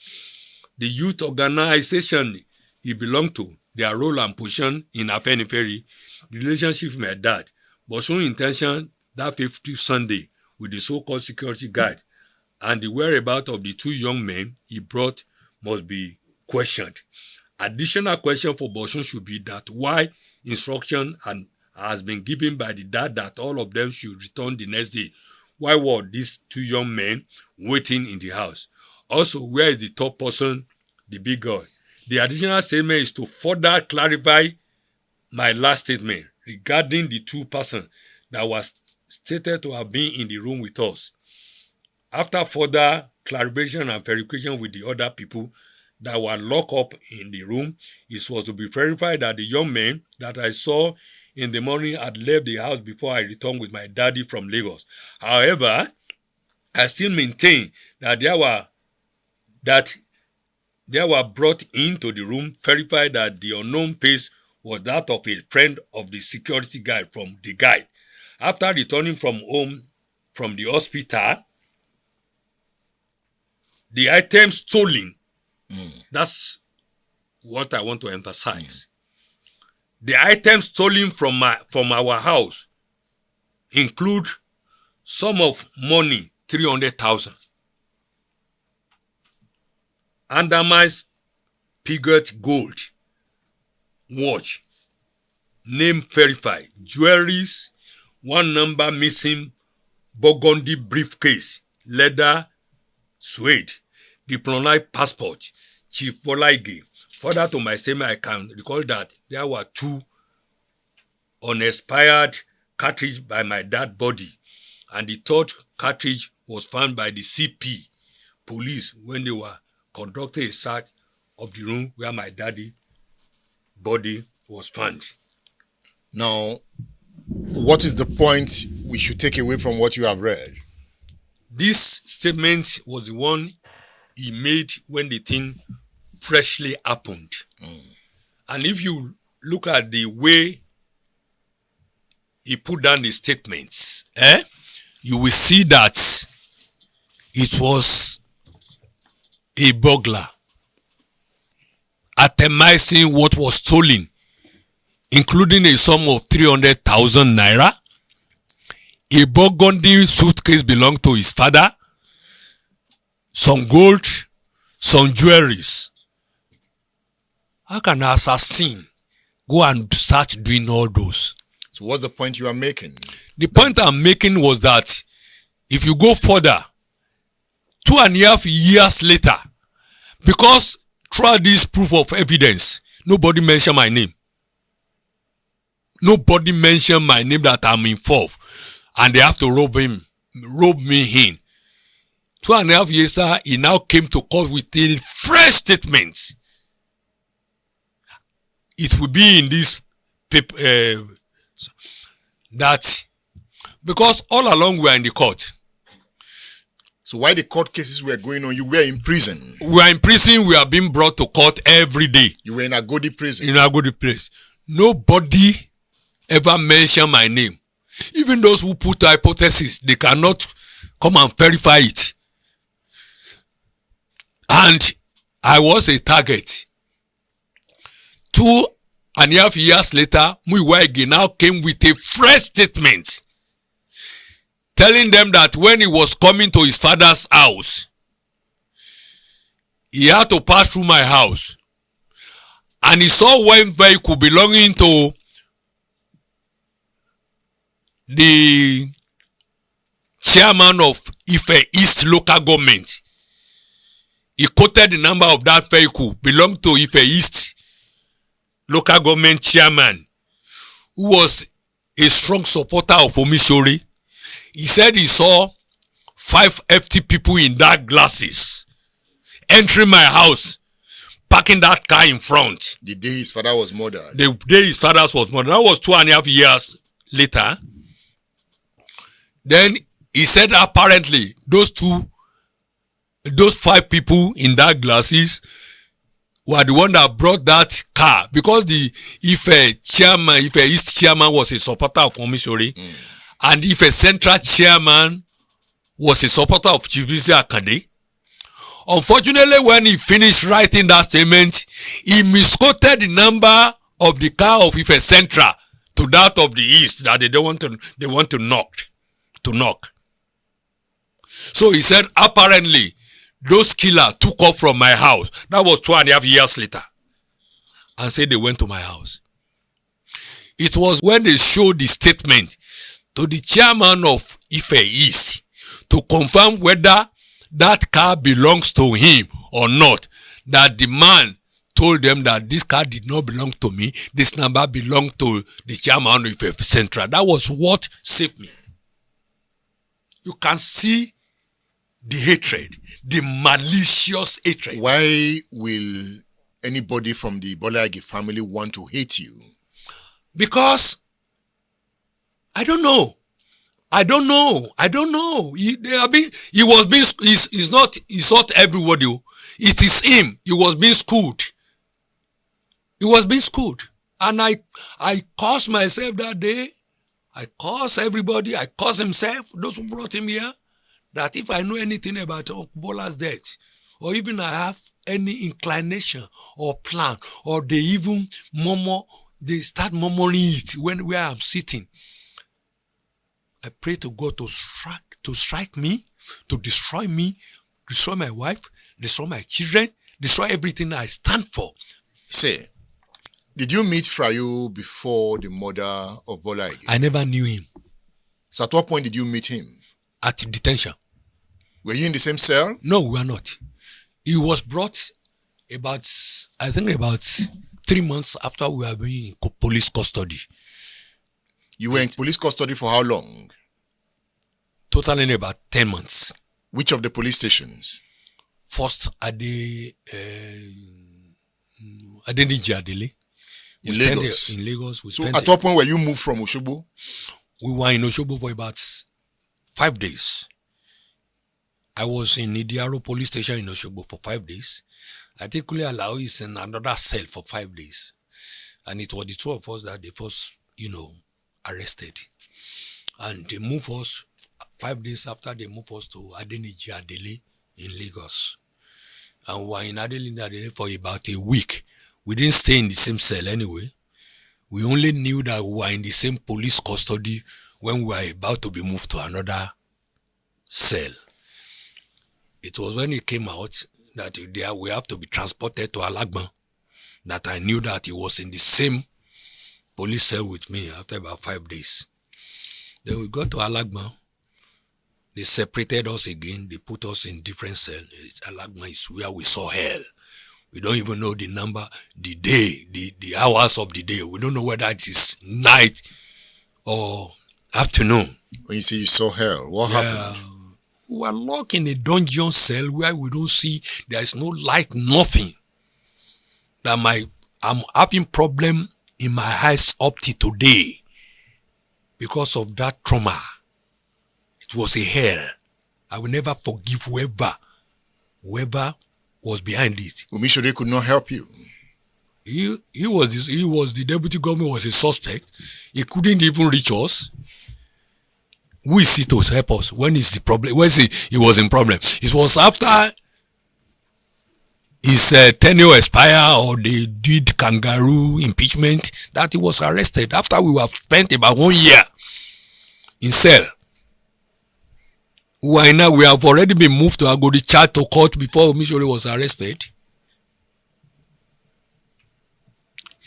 The youth organization he belonged to, their role and position in Afenifere, the relationship with my dad, Bosun's intention that 50th Sunday with the so-called security guard, and the whereabouts of the two young men he brought must be questioned. Additional question for Bosun should be that why instruction has been given by the dad that all of them should return the next day. Why were these two young men waiting in the house? Also, where is the third person, the big guy? The additional statement is to further clarify my last statement regarding the two persons that was stated to have been in the room with us. After further clarification and verification with the other people that were locked up in the room, it was to be verified that the young men that I saw in the morning had left the house before I returned with my daddy from Lagos. However, I still maintain that They were brought into the room, verified that the unknown face was that of a friend of the security guard from the guide. After returning from home from the hospital, the items stolen, that's what I want to emphasize. The items stolen from our house include sum of money, 300,000. Andamai's Piguet gold watch, name verified, jewelries, one number missing, burgundy briefcase, leather, suede, diplomatic passport, Chief Bola Ige. Further to my statement, I can recall that there were 2 unexpired cartridges by my dad's body, and the 3rd cartridge was found by the CP police when they were conducting a search of the room where my daddy's body was found. Now, what is the point we should take away from what you have read? This statement was the one he made when the thing freshly happened. And if you look at the way he put down the statements, you will see that it was a burglar atomizing what was stolen, including a sum of 300,000 naira, a burgundy suitcase belonging to his father, some gold, some jewelries. How can an assassin go and start doing all those? So what's the point you are making? The point I'm making was that if you go further, 2.5 years later, because throughout this proof of evidence, nobody mentioned my name. Nobody mentioned my name that I'm involved. And they have to rob me in. 2.5 years later, he now came to court with a fresh statement. It will be in this paper that because all along we are in the court. So while the court cases were going on, you were in prison. We are in prison. We are being brought to court every day. You were in Agodi prison. In Agodi place. Nobody ever mentioned my name. Even those who put hypothesis, they cannot come and verify it. And I was a target. 2.5 years later, Muiwa Ige now came with a fresh statement telling them that when he was coming to his father's house, he had to pass through my house. And he saw one vehicle belonging to the chairman of Ife East local government. He quoted the number of that vehicle belonging to Ife East local government chairman, who was a strong supporter of Omishori. He said he saw 5 FT people in dark glasses entering my house, parking that car in front. The day his father was murdered. The day his father was murdered. That was 2.5 years later. Then he said apparently those 5 people in dark glasses were the one that brought that car, because the Ife East chairman was a supporter of Omishori, and Ife Central chairman was a supporter of Chief Bola Ige. Unfortunately, when he finished writing that statement, he misquoted the number of the car of Ife Central to that of the East that they want to knock. So he said apparently those killers took off from my house. That was 2.5 years later. And said they went to my house. It was when they showed the statement to the chairman of Ife East to confirm whether that car belongs to him or not, that the man told them that this car did not belong to me, this number belonged to the chairman of Ife Central. That was what saved me. You can see the hatred, the malicious hatred. Why will anybody from the Bola Ige family want to hate you? Because I don't know. He's not everybody. it is him. He was being schooled. He was being schooled. And I cursed myself that day. I cursed everybody. I cursed himself, those who brought him here, that if I know anything about Uncle Bola's death, or even I have any inclination or plan, or they even murmur, they start murmuring it where I'm sitting, I pray to God to strike me, to destroy me, destroy my wife, destroy my children, destroy everything I stand for. Say, did you meet Frayu before the murder of Bola Ige? I never knew him. So at what point did you meet him? At detention. Were you in the same cell? No, we were not. He was brought about 3 months after we were being in police custody. You were in police custody for how long? Totaling about 10 months. Which of the police stations? First at the Jelili. In Lagos? In Lagos. So at what point were you moved from Osogbo? We were in Osogbo for about 5 days. I was in Idiaro police station in Osogbo for 5 days. I think Kule Alao is in another cell for 5 days. And it was the two of us that they first, arrested. And they moved us, 5 days after they moved us to Adeni in Lagos. And we were in Adeni for about a week. We didn't stay in the same cell anyway. We only knew that we were in the same police custody when we were about to be moved to another cell. It was when it came out that we have to be transported to Alagban that I knew that he was in the same police cell with me after about 5 days. Then we got to Alagban. They separated us again. They put us in different cells. Alagban is where we saw hell. We don't even know the number, the day, the hours of the day. We don't know whether it is night or afternoon. When you say you saw hell, what happened? We were locked in a dungeon cell where we don't see, there is no light, nothing. I'm having problem in my eyes up to today because of that trauma. It was a hell. I will never forgive whoever was behind it. Omishore could not help you. He was the deputy governor, was a suspect. He couldn't even reach us. Who is he to help us? When is the problem? When he was in problem? It was after his tenure expired or they did kangaroo impeachment that he was arrested. After we were spent about 1 year in cell. We have already been moved to Agodi Church to court before Omishore was arrested.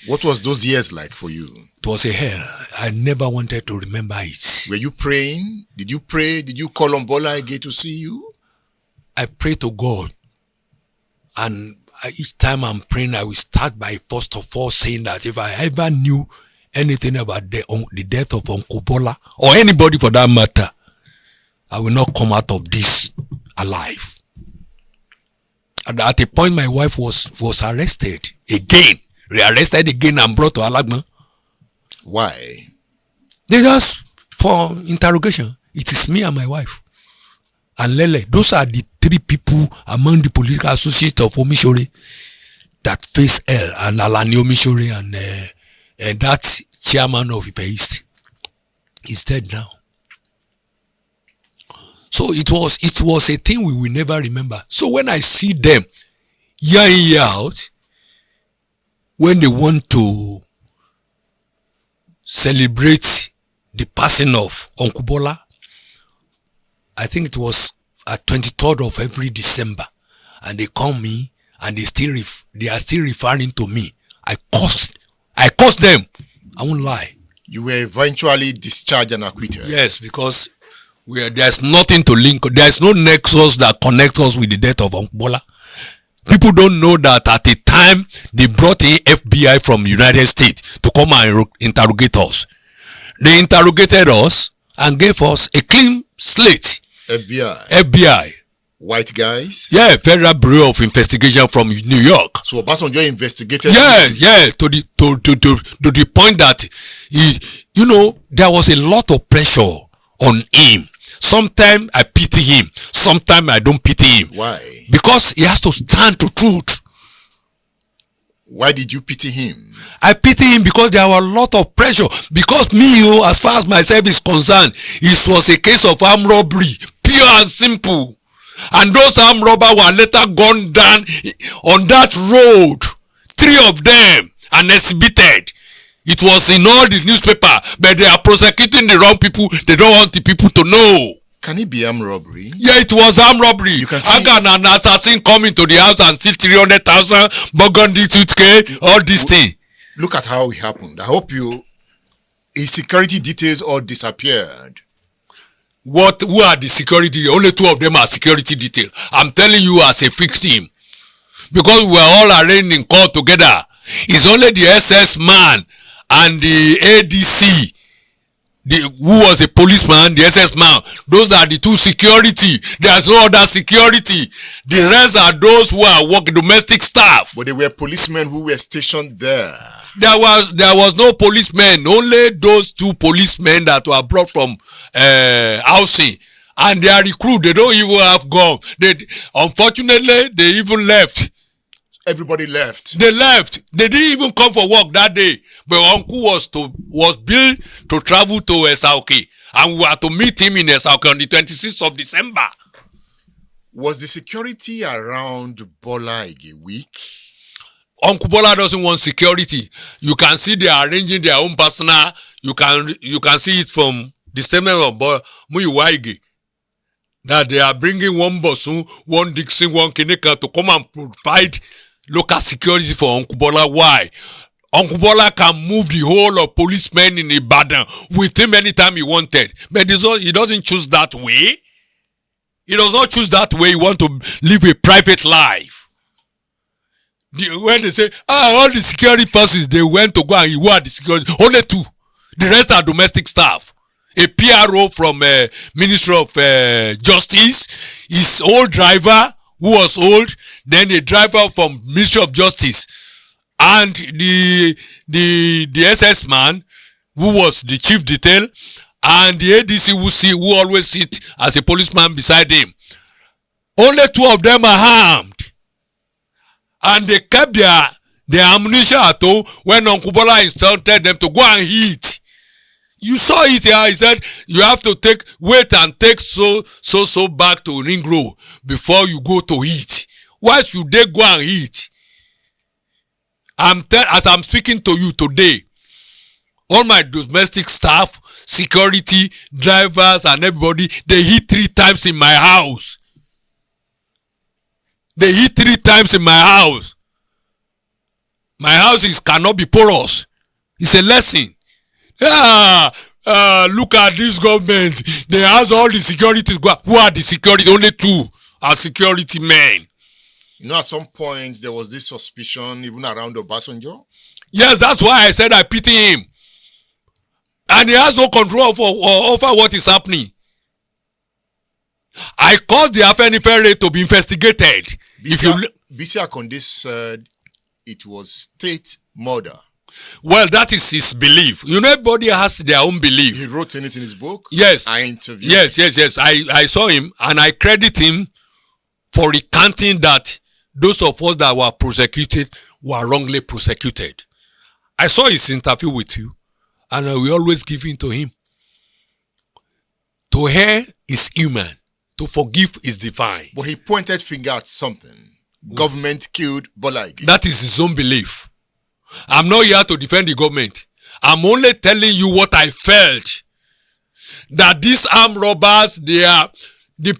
What was those years like for you? It was a hell. I never wanted to remember it. Were you praying? Did you pray? Did you call on Bola Ige to see you? I pray to God. And each time I'm praying, I will start by first of all saying that if I ever knew anything about the death of Uncle Bola, or anybody for that matter, I will not come out of this alive. And at a point, my wife was arrested again, rearrested again and brought to Alagban. Why? They just for interrogation. It is me and my wife. And Lele, those are the 3 people among the political associates of Omishore that face hell, and Alani Omishore and that chairman of Ife East is dead now. So it was a thing we will never remember. So when I see them year in, year out, when they want to celebrate the passing of Uncle Bola, I think it was at 23rd of every December, and they call me and they are still referring to me. I cursed them. I won't lie. You were eventually discharged and acquitted. Yes, because there's nothing to link. There's no nexus that connects us with the death of Uncle Bola. People don't know that at the time they brought in FBI from United States to come and interrogate us. They interrogated us and gave us a clean slate. FBI. White guys? Yeah, Federal Bureau of Investigation from New York. So Obasanjo investigated? Yeah, to the point that there was a lot of pressure on him. Sometimes I pity him. Sometimes I don't pity him. Why? Because he has to stand to truth. Why did you pity him? I pity him because there were a lot of pressure. Because me, as far as myself is concerned, it was a case of armed robbery, pure and simple. And those armed robbers were later gone down on that road. 3 of them, and exhibited. It was in all the newspaper, but they are prosecuting the wrong people. They don't want the people to know. Can it be armed robbery? Yeah, it was armed robbery. You can see. How can an assassin come into the house and steal 300,000, burgundy toothpaste, all these things? Look at how it happened. I hope his security details all disappeared. Who are the security? Only 2 of them are security detail. I'm telling you as a victim. Because we were all arraigned in court together. It's only the SS man and the ADC, who was a policeman, the SS man. Those are the 2 security. There's no other security. The rest are those who are working, domestic staff. But they were policemen who were stationed there. There was no policemen. Only those 2 policemen that were brought from housing. And they are recruit. They don't even have gun. Unfortunately, they even left. Everybody left. They left. They didn't even come for work that day. But uncle was billed to travel to Esauke. And we had to meet him in Esauke on the 26th of December. Was the security around Bola Ige weak? Uncle Bola doesn't want security. You can see they are arranging their own personal. You can see it from the statement of Muyiwa Ige. That they are bringing one Bosun, one Dixon, one Kineka to come and provide local security for Uncle Bola. Why? Uncle Bola can move the whole of policemen in Ibadan with him anytime he wanted. But he doesn't choose that way. He does not choose that way. He wants to live a private life. When they say, all the security forces, they went to go and who are the security? Only 2. The rest are domestic staff. A PRO from Ministry of Justice, his old driver, who was old, then a driver from Ministry of Justice, and the SS man, who was the chief detail, and the ADC who always sit as a policeman beside him. Only 2 of them are armed. And they kept their ammunition at home when Uncle Bola instructed them to go and eat. You saw it here. He said you have to wait and take so back to Ring Road before you go to eat. Why should they go and eat? As I'm speaking to you today, all my domestic staff, security, drivers, and everybody, they eat 3 times in my house. They eat 3 times in my house. My house cannot be porous. It's a lesson. Look at this government. They has all the security. Who are the security? Only 2 are security men. You know, at some point, there was this suspicion even around Obasanjo. Yes, that's why I said I pity him. And he has no control over what is happening. I called the Afenifere to be investigated. Bisi Akonde said it was state murder. Well, that is his belief. You know, everybody has their own belief. He wrote in his book? Yes. I interviewed Yes. I saw him and I credit him for recanting that those of us that were prosecuted were wrongly prosecuted. I saw his interview with you and we always give in to him. To err is human. To forgive is divine. But he pointed finger at something. Government killed Bola Ige. That is his own belief. I'm not here to defend the government. I'm only telling you what I felt. That these armed robbers, the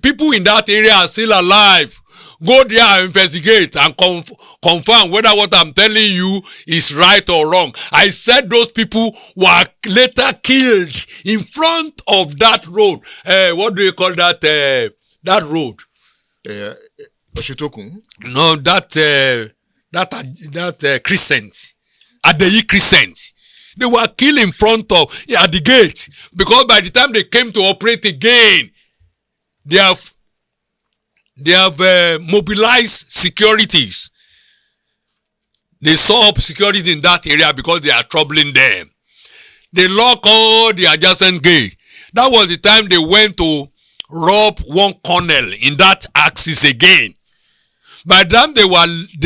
people in that area are still alive. Go there and investigate and confirm whether what I'm telling you is right or wrong. I said those people were later killed in front of that road. What do you call that? That road? Oshitokun? No, that crescent. At the crescent. They were killed in front of, at the gate. Because by the time they came to operate again, they have mobilized securities. They saw up security in that area because they are troubling them. They lock all the adjacent gate. That was the time they went to rob one colonel in that axis again. By the time they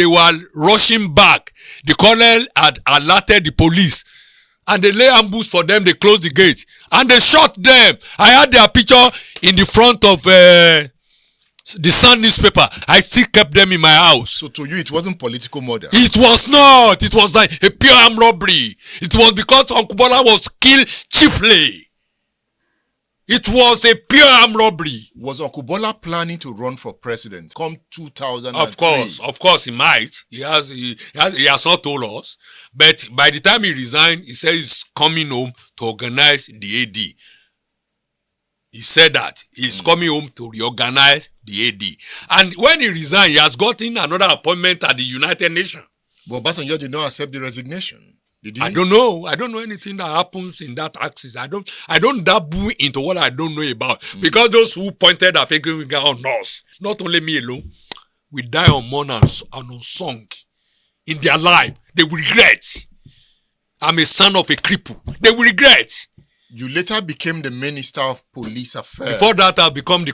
were rushing back, the colonel had alerted the police, and they lay ambush for them. They closed the gate and they shot them. I had their picture in the front of the Sun newspaper. I still kept them in my house. So to you, it wasn't political murder? It was not. It was like a pure armed robbery. It was because Uncle Bola was killed cheaply. It was a pure armed robbery. Was Uncle Bola planning to run for president come 2003? Of course, he might. He has not told us. But by the time he resigned, he said he's coming home to organize the AD. He said that he's coming home to reorganize the AD. And when he resigned, he has gotten another appointment at the United Nations. But Obasanjo did not accept the resignation. Did he? I don't know. I don't know anything that happens in that axis. I don't dabble into what I don't know about. Because those who pointed a finger on us, not only me alone, we die unmourned and unsung. In their life, they will regret. I'm a son of a cripple. They will regret. You later became the Minister of Police Affairs. Before that, I became the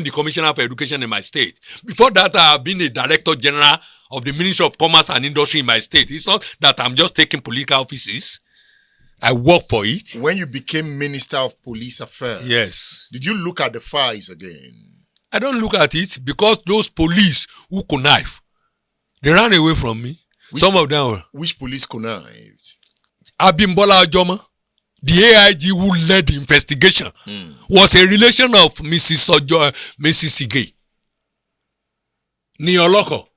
Commissioner for Education in my state. Before that, I have been a Director General of the Ministry of Commerce and Industry in my state. It's not that I'm just taking political offices. I work for it. When you became Minister of Police Affairs, yes. Did you look at the files again? I don't look at it because those police who connive, they ran away from me. Some of them were. Which police connived? Abimbola Ajoma, the AIG who led the investigation, was a relation of Mrs. Ige. Nioloko.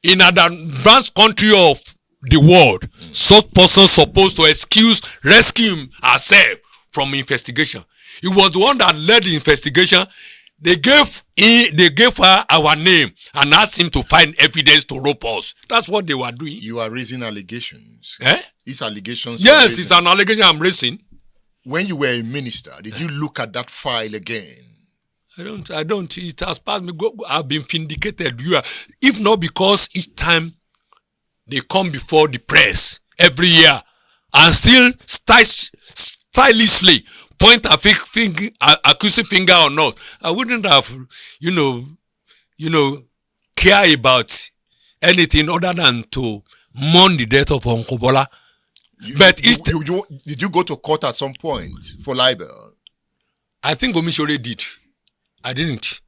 In an advanced country of the world, such person supposed to rescue herself from investigation. He was the one that led the investigation. They gave her our name and asked him to find evidence to rope us. That's what they were doing. You are raising allegations. Eh? It's allegations. Yes, it's an allegation I'm raising. When you were a minister, did you look at that file again? I don't. It has passed me. I've been vindicated. If not because each time they come before the press every year and still stylishly point a accusing finger or not, I wouldn't have, care about anything other than to mourn the death of Uncle Bola. Did you go to court at some point for libel? I think Omishore did. I didn't.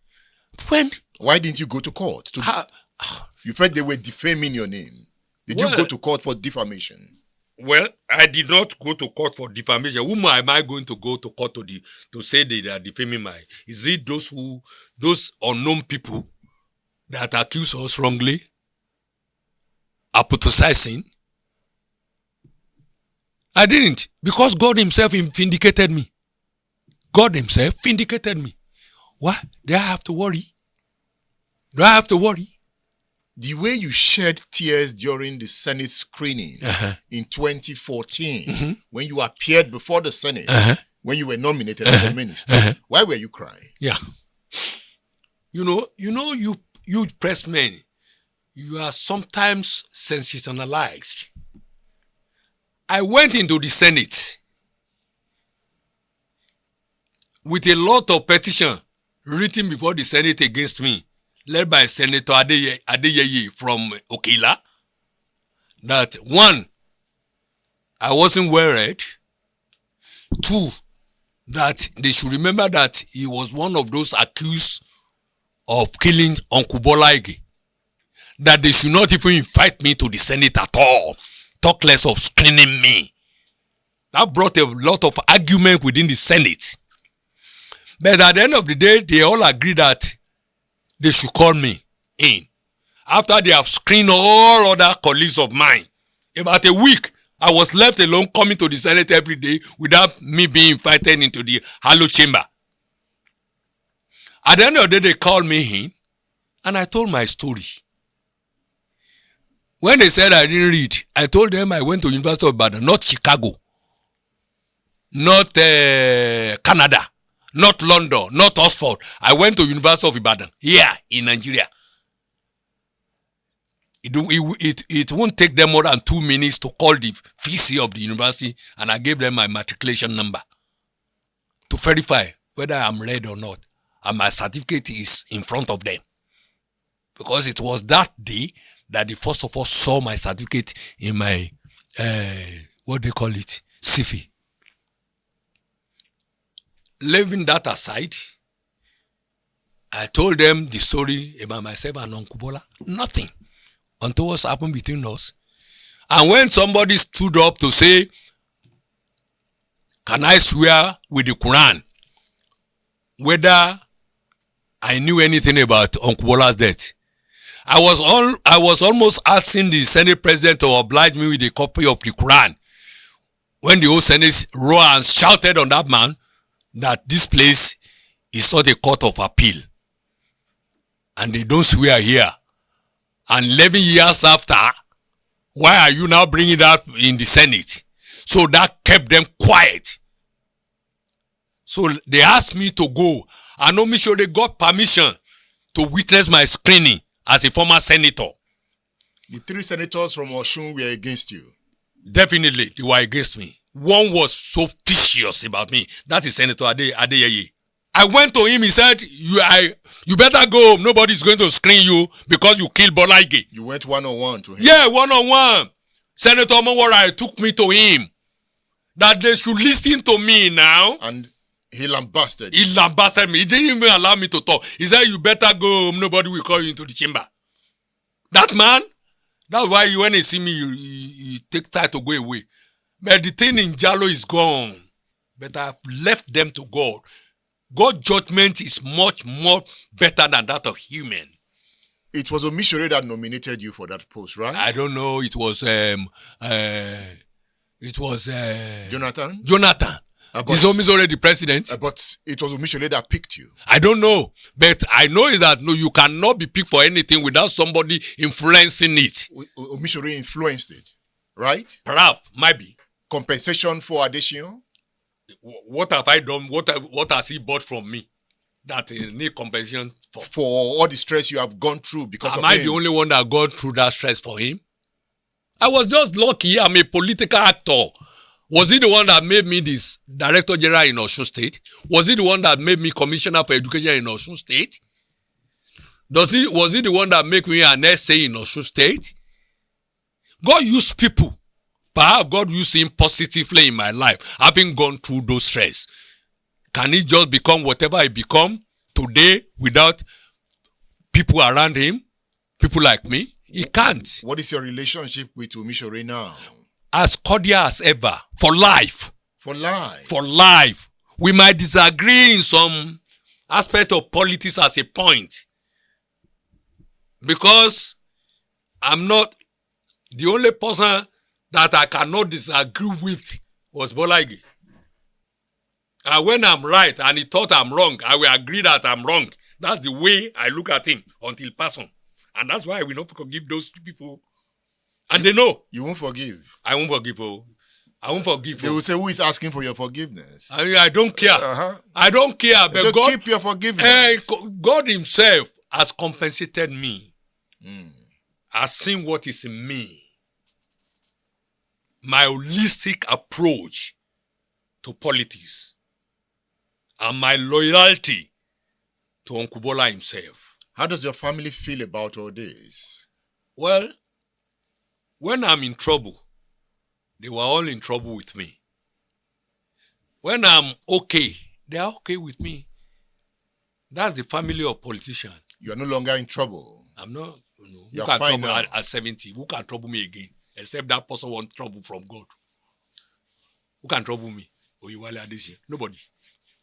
When? Why didn't you go to court? You felt they were defaming your name. Did you go to court for defamation? Well, I did not go to court for defamation. Whom am I going to go to court to say they are defaming my? Is it those unknown people that accuse us wrongly, apostatizing? I didn't, because God himself vindicated me. God himself vindicated me. What? Do I have to worry? Do I have to worry? The way you shed tears during the Senate screening in 2014, when you appeared before the Senate, when you were nominated as a minister, why were you crying? Yeah. You press men, you are sometimes sensationalized. I went into the Senate with a lot of petition written before the Senate against me, led by Senator Adeyeye from Okila, that one, I wasn't well read. Two, that they should remember that he was one of those accused of killing Uncle Bola Ige. That they should not even invite me to the Senate at all. Talk less of screening me. That brought a lot of argument within the Senate. But at the end of the day, they all agree that they should call me in. After they have screened all other colleagues of mine, about a week, I was left alone coming to the Senate every day without me being invited into the Hallowed Chamber. At the end of the day, they called me in, and I told my story. When they said I didn't read, I told them I went to University of Ibadan, not Chicago, not Canada, not London, not Oxford. I went to University of Ibadan, here in Nigeria. It won't take them more than 2 minutes to call the VC of the university, and I gave them my matriculation number to verify. whether I'm read or not. And my certificate is in front of them. Because it was that day that they first of all saw my certificate in my, what they call it, CFI. Leaving that aside, I told them the story about myself and Uncle Bola. Nothing. Until what's happened between us. And when somebody stood up to say, can I swear with the Quran whether I knew anything about Uncle Bola's death? I was almost asking the Senate President to oblige me with a copy of the Quran when the whole Senate roared and shouted on that man that this place is not a court of appeal. And they don't swear here. And 11 years after, why are you now bringing that in the Senate? So that kept them quiet. So they asked me to go. And Omisho, they got permission to witness my screening as a former senator. The 3 senators from Osun were against you. Definitely, they were against me. One was so vicious about me. That is Senator Adeyeye. I went to him, he said, you better go home. Nobody's going to screen you because you killed Bola Ige. You went one-on-one to him? Yeah, one-on-one. Senator Mowara took me to him. That they should listen to me now. And he lambasted. He lambasted me. He didn't even allow me to talk. He said, you better go home. Nobody will call you into the chamber. That man, that's why when he see me, he take time to go away. But the thing in Jalo is gone. But I've left them to God. God's judgment is much more better than that of human. It was Omishore that nominated you for that post, right? I don't know. It was Jonathan? Jonathan. He's already president. But it was Omishore that picked you. I don't know. But I know that no, you cannot be picked for anything without somebody influencing it. Omishore influenced it, right? Perhaps, might be. Compensation for Adesiyan? What have I done? What has he bought from me that he need compensation for? For all the stress you have gone through because of him. Am I the only one that gone through that stress for him? I was just lucky. I'm a political actor. Was he the one that made me this Director General in Osun State? Was he the one that made me Commissioner for Education in Osun State? Was he the one that made me an SA in Osun State? God used people. Perhaps God used him positively in my life, having gone through those stress. Can he just become whatever he become today without people around him? People like me? He can't. What is your relationship with Omishore now? As cordial as ever. For life. For life. For life. We might disagree in some aspect of politics as a point. Because I'm not the only person that I cannot disagree with was Bola Ige. And when I'm right and he thought I'm wrong, I will agree that I'm wrong. That's the way I look at him until person. And that's why I will not forgive those people. And they know. You won't forgive? I won't forgive. I won't forgive. They will say, who is asking for your forgiveness? I mean, I don't care. I don't care. But so God, keep your forgiveness. God himself has compensated me. Has seen what is in me. My holistic approach to politics and my loyalty to Uncle Bola himself. How does your family feel about all this? Well, when I'm in trouble, they were all in trouble with me. When I'm okay, they are okay with me. That's the family of politicians. You are no longer in trouble. I'm not. You who can trouble me at 70? Who can trouble me again? Except that person wants trouble from God. Who can trouble me? Jelili Adesiyan. Nobody.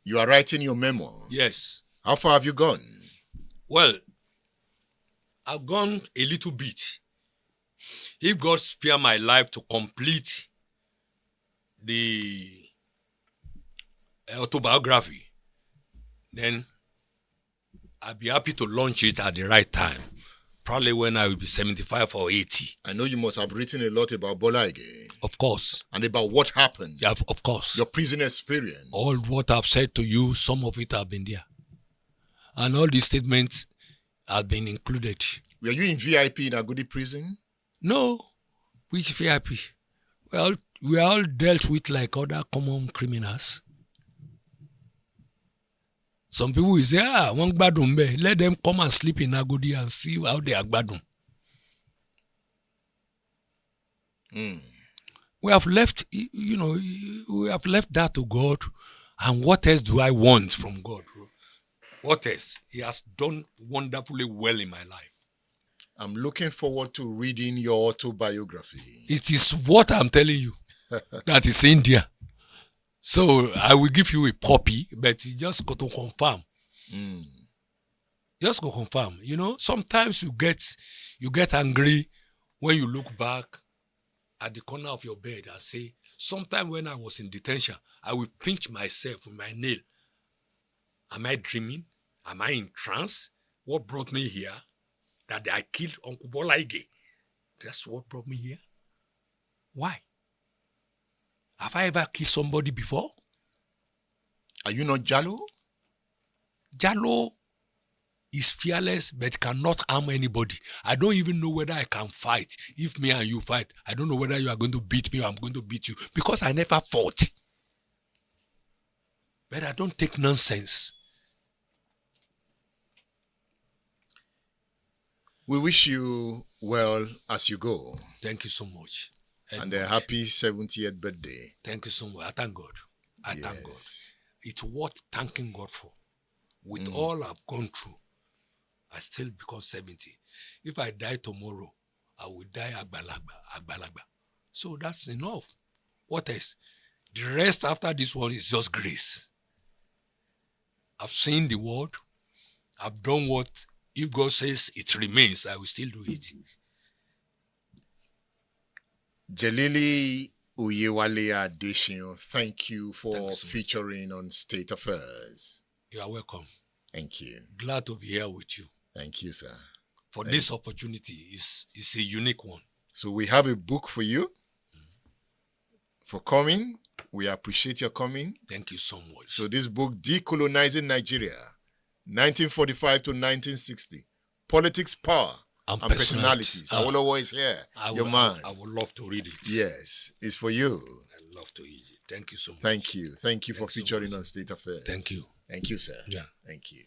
You are writing your memoir. Yes. How far have you gone? Well, I've gone a little bit. If God spare my life to complete the autobiography, then I'll be happy to launch it at the right time. Probably when I will be 75 or 80. I know you must have written a lot about Bola Ige. Of course. And about what happened. Yeah, of course. Your prison experience. All what I've said to you, some of it have been there. And all these statements have been included. Were you in VIP in Agodi prison? No. Which VIP? Well, we are all dealt with like other common criminals. Some people will say, one gbadun be. Let them come and sleep in Agodi and see how they are gbadun. We have left, we have left that to God. And what else do I want from God? What else? He has done wonderfully well in my life. I'm looking forward to reading your autobiography. It is what I'm telling you. That is India. So I will give you a copy, but you just got to confirm. Just go confirm. Sometimes you get angry when you look back at the corner of your bed and say, sometime when I was in detention, I will pinch myself with my nail. Am I dreaming? Am I in trance? What brought me here? That I killed Uncle Bola Ige. That's what brought me here. Why? Have I ever killed somebody before? Are you not Jalo? Jalo is fearless but cannot harm anybody. I don't even know whether I can fight. If me and you fight, I don't know whether you are going to beat me or I'm going to beat you because I never fought. But I don't take nonsense. We wish you well as you go. Thank you so much. And a happy 70th birthday. Thank you so much. I thank God. Thank God. It's worth thanking God for. With all I've gone through, I still become 70. If I die tomorrow, I will die agbalagba. So that's enough. What else? The rest after this one is just grace. I've seen the word. I've done what, if God says it remains, I will still do it. Jelili Adesiyan, thank you for featuring on State Affairs. You are welcome. Thank you. Glad to be here with you. Thank you, sir. For this opportunity is a unique one. So we have a book for you for coming. We appreciate your coming. Thank you so much. So this book, Decolonizing Nigeria, 1945 to 1960, Politics, Power, and Personalities. Awolowo is here, your man. I would love to read it. Yes, it's for you. I love to read it. Thank you so much. Thank you. Thank you for featuring on State Affairs. Thank you. Thank you, sir. Yeah. Thank you.